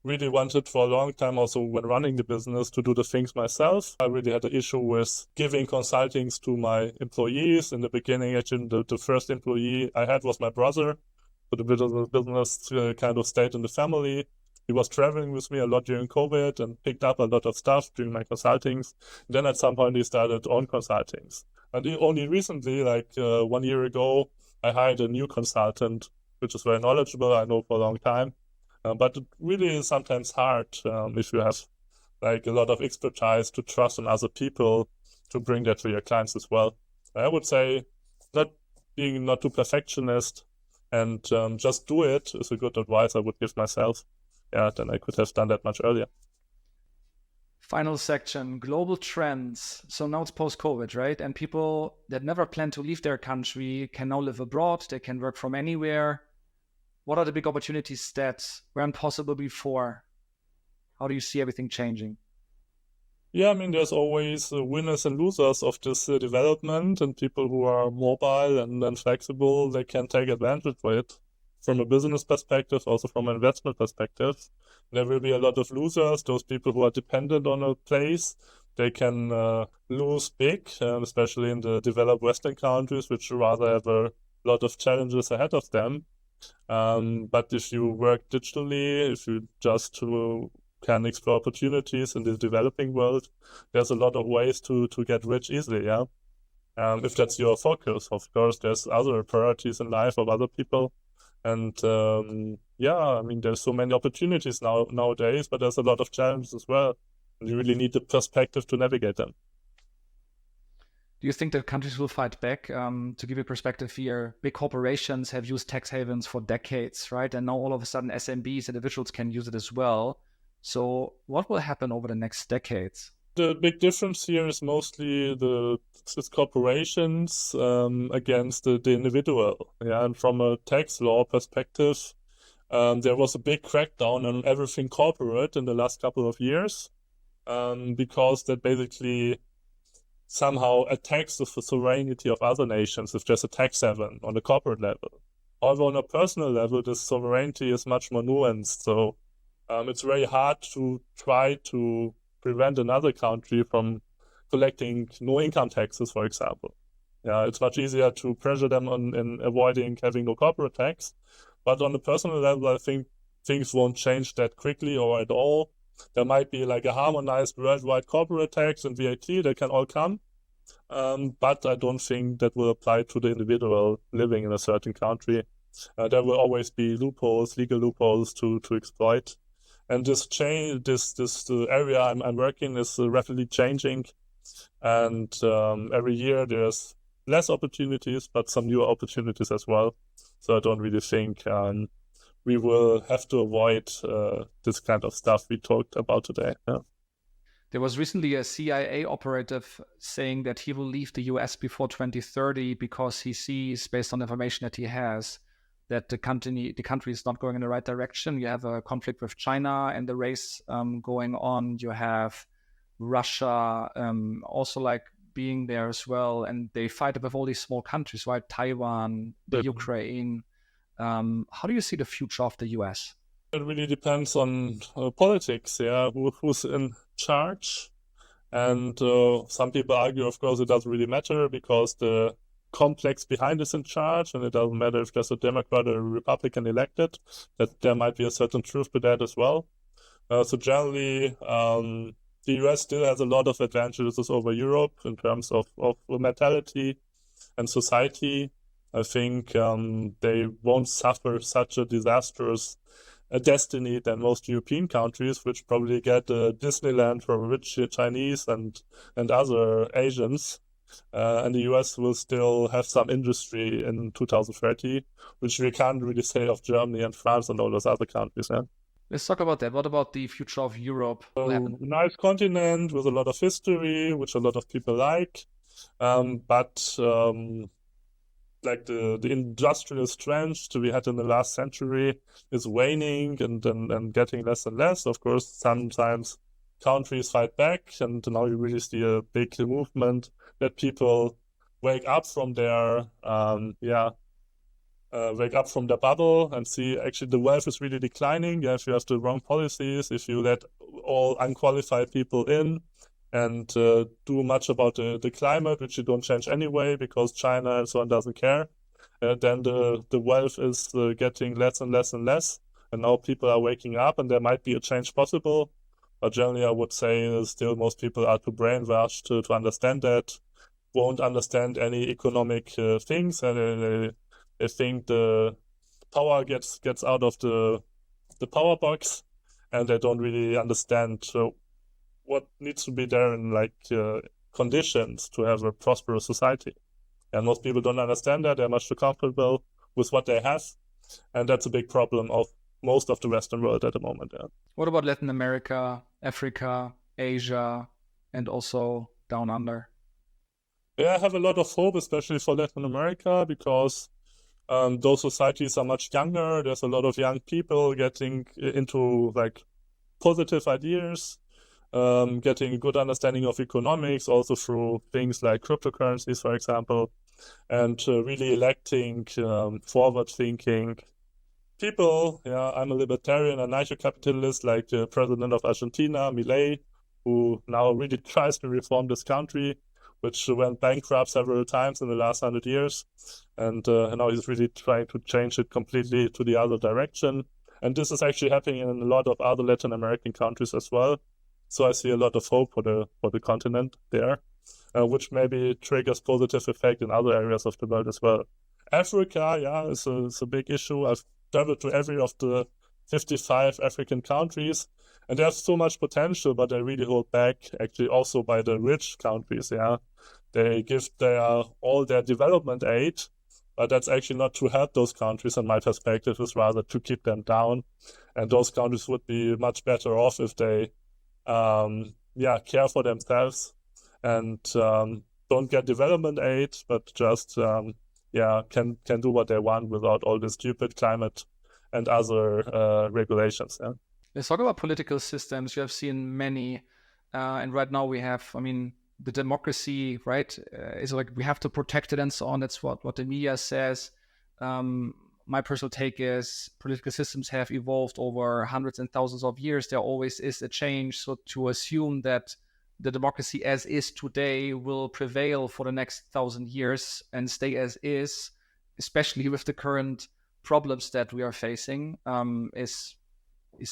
really wanted for a long time, also when running the business, to do the things myself. I really had an issue with giving consultings to my employees. In the beginning, actually, the first employee I had was my brother. So the business kind of stayed in the family. He was traveling with me a lot during COVID and picked up a lot of stuff during my consultings. Then at some point, he started own consultings. And only recently, like 1 year ago, I hired a new consultant, which is very knowledgeable, I know for a long time. But it really is sometimes hard if you have like a lot of expertise to trust on other people to bring that to your clients as well. I would say not too perfectionist and just do it is a good advice I would give myself. Yeah, then I could have done that much earlier. Final section, global trends. So now it's post-COVID, right? And people that never planned to leave their country can now live abroad. They can work from anywhere. What are the big opportunities that weren't possible before? How do you see everything changing? Yeah, I mean, there's always winners and losers of this development, and people who are mobile and flexible, they can take advantage of it. From a business perspective, also from an investment perspective, there will be a lot of losers. Those people who are dependent on a place, they can lose big, especially in the developed Western countries, which rather have a lot of challenges ahead of them. But if you work digitally, if you just can explore opportunities in the developing world, there's a lot of ways to get rich easily, yeah. If that's your focus, of course, there's other priorities in life of other people. And I mean, there's so many opportunities nowadays, but there's a lot of challenges as well. And you really need the perspective to navigate them. Do you think that countries will fight back? To give you perspective here, big corporations have used tax havens for decades, right? And now all of a sudden SMBs, individuals can use it as well. So what will happen over the next decades? The big difference here is mostly it's corporations against the individual. Yeah, and from a tax law perspective, there was a big crackdown on everything corporate in the last couple of years, because that basically somehow attacks the sovereignty of other nations if there's a tax haven on the corporate level. Although on a personal level, this sovereignty is much more nuanced. So it's very hard to try to prevent another country from collecting no income taxes, for example. Yeah, it's much easier to pressure them in avoiding having no corporate tax. But on a personal level, I think things won't change that quickly or at all. There might be like a harmonized worldwide corporate tax and VAT that can all come. But I don't think that will apply to the individual living in a certain country. There will always be loopholes, legal loopholes to exploit. And this area I'm working is rapidly changing. And every year there's less opportunities, but some new opportunities as well. So I don't really think we will have to avoid this kind of stuff we talked about today. Yeah. There was recently a CIA operative saying that he will leave the US before 2030 because he sees, based on information that he has, that the country is not going in the right direction. You have a conflict with China and the race going on. You have Russia also like being there as well. And they fight with all these small countries, right? Taiwan, the Ukraine. How do you see the future of the US? It really depends on politics, yeah, who's in charge. And some people argue, of course, it doesn't really matter because the complex behind is in charge, and it doesn't matter if there's a Democrat or a Republican elected, that there might be a certain truth to that as well. So generally, the US still has a lot of advantages over Europe in terms of mentality and society. I think they won't suffer such a disastrous destiny than most European countries, which probably get Disneyland for rich Chinese and other Asians. And the US will still have some industry in 2030, which we can't really say of Germany and France and all those other countries. Yeah? Let's talk about that. What about the future of Europe? Nice continent with a lot of history, which a lot of people like. But like the industrial strength we had in the last century is waning and getting less and less. Of course, sometimes countries fight back, and now you really see a big movement that people wake up from their wake up from the bubble and see actually the wealth is really declining. Yeah, if you have the wrong policies, if you let all unqualified people in and do much about the climate, which you don't change anyway because China and so on doesn't care, then the wealth is getting less and less and less. And now people are waking up and there might be a change possible. But generally, I would say still most people are too brainwashed to understand that, won't understand any economic things, and they think the power gets out of the power box, and they don't really understand what needs to be there in like conditions to have a prosperous society. And most people don't understand that. They're much too comfortable with what they have, and that's a big problem of most of the Western world at the moment. Yeah. What about Latin America, Africa, Asia, and also down under? Yeah, I have a lot of hope, especially for Latin America, because those societies are much younger. There's a lot of young people getting into like positive ideas, getting a good understanding of economics, also through things like cryptocurrencies, for example, and really electing forward-thinking people. Yeah, I'm a libertarian, a anarcho-capitalist, like the president of Argentina, Milei, who now really tries to reform this country, which went bankrupt several times in the last 100 years. And now he's really trying to change it completely to the other direction. And this is actually happening in a lot of other Latin American countries as well. So I see a lot of hope for the continent there, which maybe triggers positive effect in other areas of the world as well. Africa, yeah, is a big issue. I've traveled to every of the 55 African countries, and they have so much potential, but they really hold back actually also by the rich countries. Yeah, they give all their development aid, but that's actually not to help those countries. And my perspective is rather to keep them down, and those countries would be much better off if they care for themselves and don't get development aid, but just can do what they want without all the stupid climate and other regulations. Yeah. Let's talk about political systems. You have seen many, and right now we have, the democracy, right, is like we have to protect it and so on. That's what the media says. My personal take is political systems have evolved over hundreds and thousands of years. There always is a change. So to assume that the democracy as is today will prevail for the next 1,000 years and stay as is, especially with the current problems that we are facing, is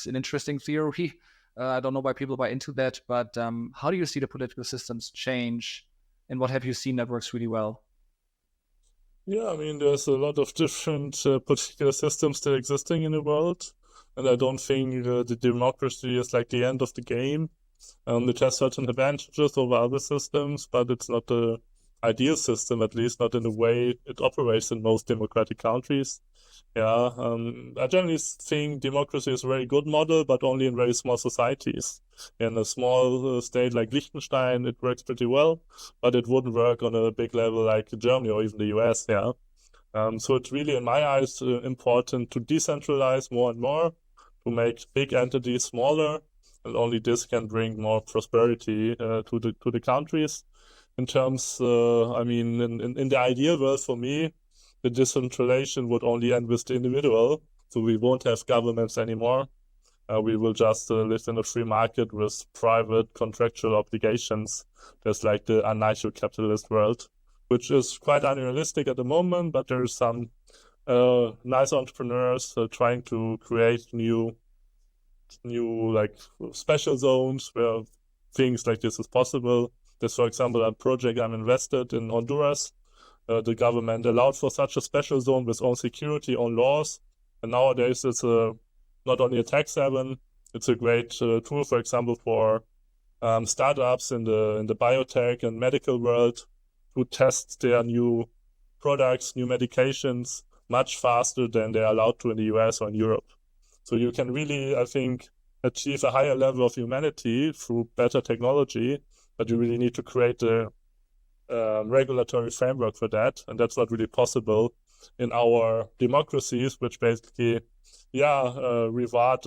an interesting theory. I don't know why people buy into that, but how do you see the political systems change, and what have you seen that works really well? Yeah, there's a lot of different political systems still existing in the world, and I don't think the democracy is like the end of the game. It has certain advantages over other systems, but it's not the ideal system, at least not in the way it operates in most democratic countries. Yeah, I generally think democracy is a very good model, but only in very small societies. In a small state like Liechtenstein, it works pretty well, but it wouldn't work on a big level like Germany or even the US. Yeah, so it's really, in my eyes, important to decentralize more and more, to make big entities smaller, and only this can bring more prosperity to the countries. In terms, in the ideal world for me, the decentralization would only end with the individual, so we won't have governments anymore. We will just live in a free market with private contractual obligations. That's like the anarcho-capitalist world, which is quite unrealistic at the moment, but there's some nice entrepreneurs trying to create new like special zones where things like this is possible. There's, for example, a project I'm invested in Honduras. The government allowed for such a special zone with own security, own laws. And nowadays it's not only a tax haven, it's a great tool, for example, for startups in the biotech and medical world to test their new products, new medications much faster than they're allowed to in the US or in Europe. So you can really, I think, achieve a higher level of humanity through better technology, but you really need to create regulatory framework for that, and that's not really possible in our democracies, which basically, reward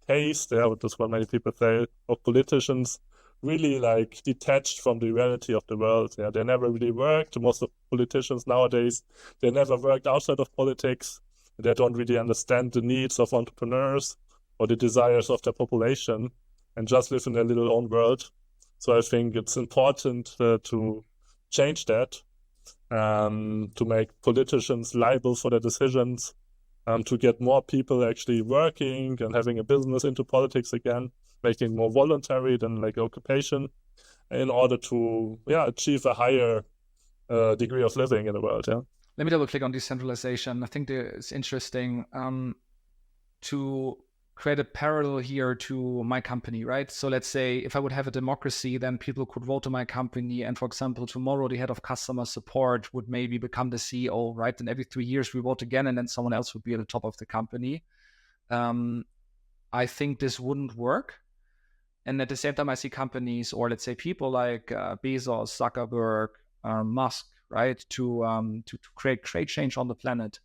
taste, that's what many people say, of politicians, really like detached from the reality of the world. Yeah, they never really worked. Most of politicians nowadays, they never worked outside of politics. They don't really understand the needs of entrepreneurs or the desires of their population, and just live in their little own world. So I think it's important to change that, to make politicians liable for their decisions, to get more people actually working and having a business into politics again, making it more voluntary than like occupation, in order to achieve a higher degree of living in the world. Yeah. Let me double click on decentralization. I think it's interesting to create a parallel here to my company, right? So let's say if I would have a democracy, then people could vote to my company. And for example, tomorrow the head of customer support would maybe become the CEO, right? And every 3 years we vote again, and then someone else would be at the top of the company. I think this wouldn't work. And at the same time, I see companies, or let's say people like Bezos, Zuckerberg, Musk, right, to create change on the planet.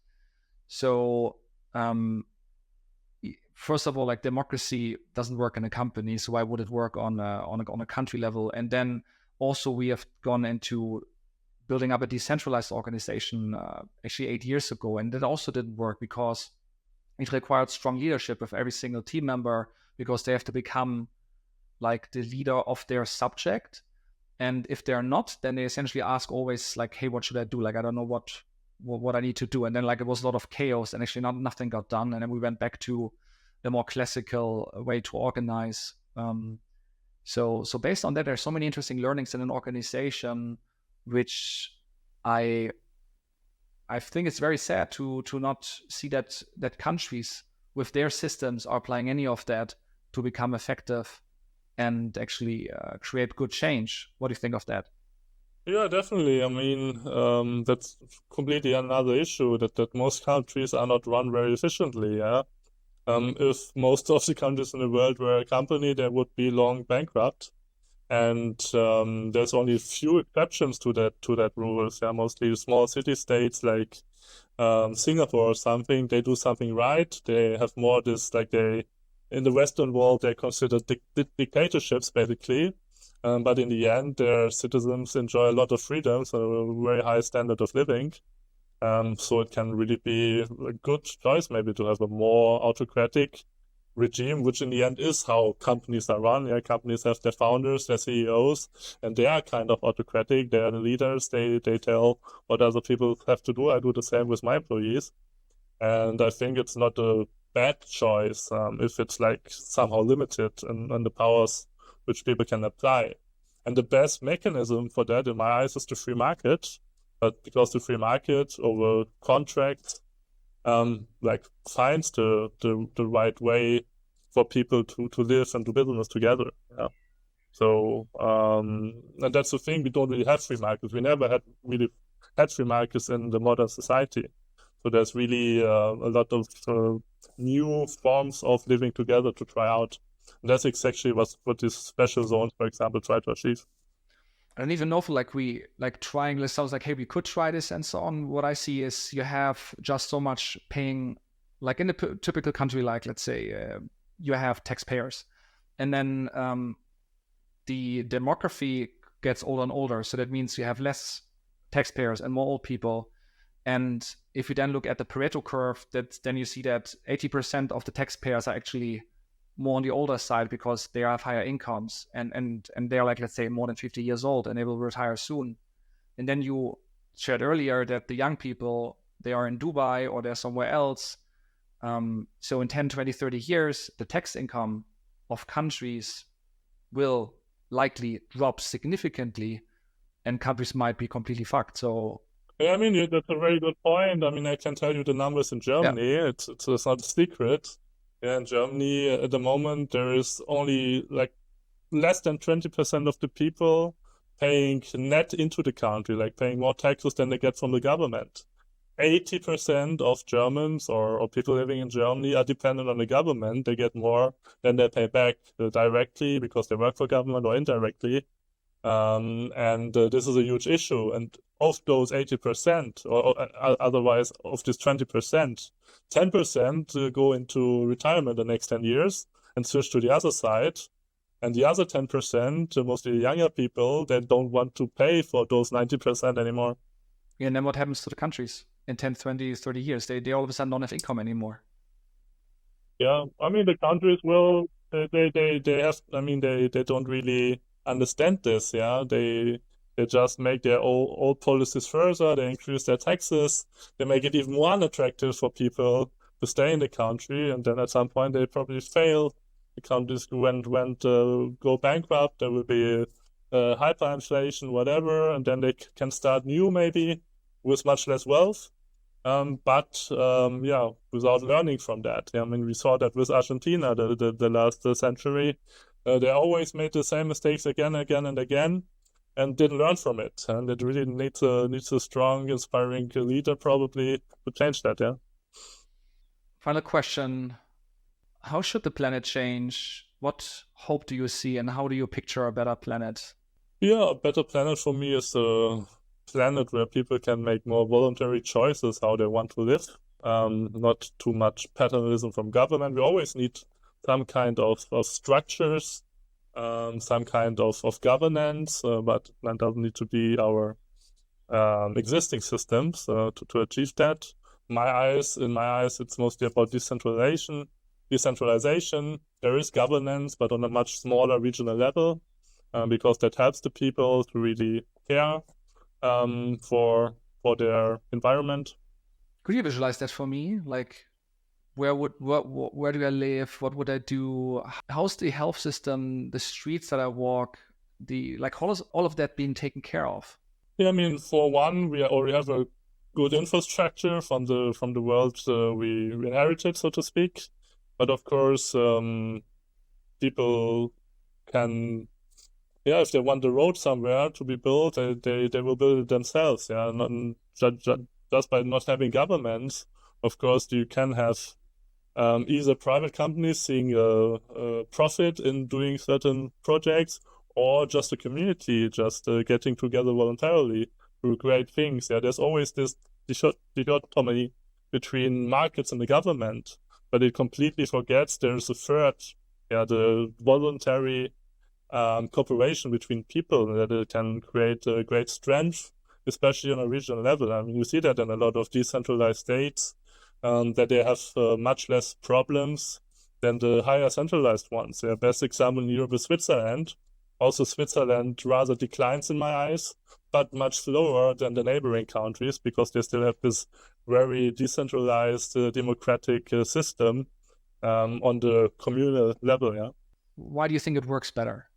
So first of all, like democracy doesn't work in a company, so why would it work on a country level? And then also we have gone into building up a decentralized organization actually 8 years ago, and that also didn't work because it required strong leadership of every single team member, because they have to become like the leader of their subject. And if they're not, then they essentially ask always like, hey, what should I do? Like, I don't know what I need to do. And then like it was a lot of chaos, and actually nothing got done. And then we went back to the more classical way to organize. So based on that, there's so many interesting learnings in an organization, which I think it's very sad to not see that countries with their systems are applying any of that to become effective and actually create good change. What do you think of that? Yeah, definitely. I mean, that's completely another issue, that most countries are not run very efficiently. Yeah. If most of the countries in the world were a company, they would be long bankrupt. And there's only a few exceptions to that rules. Yeah, mostly small city states like Singapore or something. They do something right. They have more this, like, in the Western world they consider dictatorships basically. But in the end, their citizens enjoy a lot of freedoms and a very high standard of living. So it can really be a good choice maybe to have a more autocratic regime, which in the end is how companies are run. Yeah, companies have their founders, their CEOs, and they are kind of autocratic. They are the leaders. They tell what other people have to do. I do the same with my employees. And I think it's not a bad choice if it's like somehow limited in the powers which people can apply. And the best mechanism for that, in my eyes, is the free market. Because the free market over contracts like finds the right way for people to live and do business together. Yeah. So and that's the thing, we don't really have free markets. We never had free markets in the modern society. So there's really a lot of new forms of living together to try out. And that's exactly what these special zones, for example, try to achieve. I don't even know if we trying this sounds like, hey, we could try this and so on. What I see is you have just so much paying, like in a typical country, like let's say you have taxpayers, and then the demography gets older and older. So that means you have less taxpayers and more old people. And if you then look at the Pareto curve, then you see that 80% of the taxpayers are actually more on the older side because they have higher incomes and they're like, let's say, more than 50 years old and they will retire soon. And then you shared earlier that the young people, they are in Dubai or they're somewhere else. So in 10, 20, 30 years, the tax income of countries will likely drop significantly and countries might be completely fucked. So yeah, I mean, that's a very good point. I mean, I can tell you the numbers in Germany. Yeah. It's not a secret. Yeah, in Germany at the moment, there is only like less than 20% of the people paying net into the country, like paying more taxes than they get from the government. 80% of Germans or people living in Germany are dependent on the government. They get more than they pay back directly because they work for government, or indirectly. And this is a huge issue. And of those 80%, or otherwise of this 20%, 10% go into retirement the next 10 years and switch to the other side. And the other 10%, mostly younger people, they don't want to pay for those 90% anymore. Yeah, and then what happens to the countries in 10, 20, 30 years? They all of a sudden don't have income anymore. Yeah, I mean, the countries will, they have, I mean, they don't really understand this, yeah. They just make their old policies further, they increase their taxes, they make it even more unattractive for people to stay in the country, and then at some point they probably fail. The countries go bankrupt, there will be hyperinflation, whatever, and then they can start new maybe with much less wealth. But yeah, without learning from that. I mean, we saw that with Argentina the last century. They always made the same mistakes again, and again, and didn't learn from it. And it really needs a strong, inspiring leader probably to change that. Yeah. Final question. How should the planet change? What hope do you see, and how do you picture a better planet? Yeah, a better planet for me is a planet where people can make more voluntary choices how they want to live. Not too much paternalism from government. We always need some kind of structures, some kind of governance, but that doesn't need to be our existing systems to achieve that. In my eyes, it's mostly about decentralization. There is governance, but on a much smaller regional level, because that helps the people to really care for their environment. Could you visualize that for me? Like, where do I live? What would I do? How's the health system? The streets that I walk? How is all of that being taken care of? Yeah, I mean, for one, we already have a good infrastructure from the world we inherited, so to speak. But of course, people can, yeah, if they want the road somewhere to be built, they will build it themselves. Yeah, not just by not having governments. Of course, you can have either private companies seeing a profit in doing certain projects, or just a community just getting together voluntarily to create things. Yeah, there's always this dichotomy between markets and the government, but it completely forgets there's a third, yeah, the voluntary cooperation between people, that it can create a great strength, especially on a regional level. I mean, you see that in a lot of decentralized states, that they have much less problems than the higher centralized ones. The best example in Europe is Switzerland. Also, Switzerland rather declines in my eyes, but much slower than the neighboring countries, because they still have this very decentralized democratic system on the communal level. Yeah. Why do you think it works better?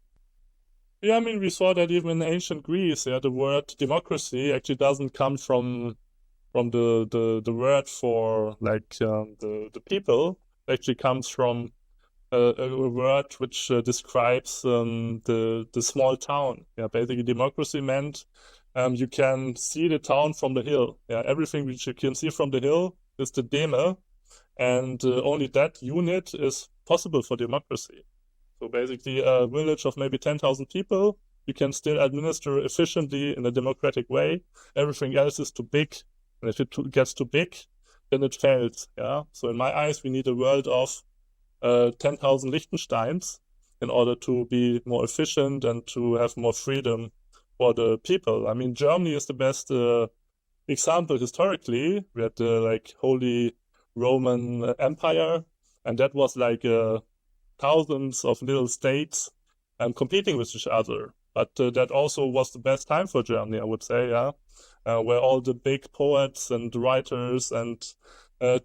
Yeah, I mean, we saw that even in ancient Greece, yeah, the word democracy actually doesn't come from the word for like the people. It actually comes from a word which describes the small town. Yeah, basically democracy meant you can see the town from the hill. Yeah, everything which you can see from the hill is the Deme, and only that unit is possible for democracy. So basically a village of maybe 10,000 people, you can still administer efficiently in a democratic way. Everything else is too big. And if it gets too big, then it fails. Yeah. So in my eyes, we need a world of 10,000 Liechtensteins in order to be more efficient and to have more freedom for the people. I mean, Germany is the best example historically. We had the like Holy Roman Empire, and that was like thousands of little states competing with each other. But that also was the best time for Germany, I would say, yeah, where all the big poets and writers and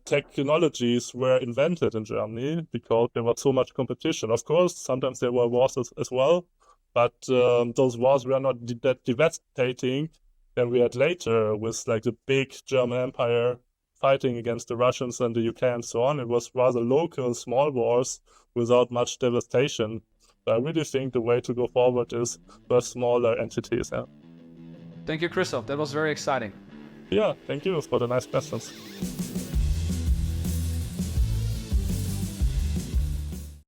technologies were invented in Germany, because there was so much competition. Of course, sometimes there were wars as well, but those wars were not that devastating than we had later with like the big German Empire fighting against the Russians and the UK and so on. It was rather local, small wars without much devastation. So I really think the way to go forward is for smaller entities. Yeah. Thank you, Christoph. That was very exciting. Yeah, thank you for the nice questions.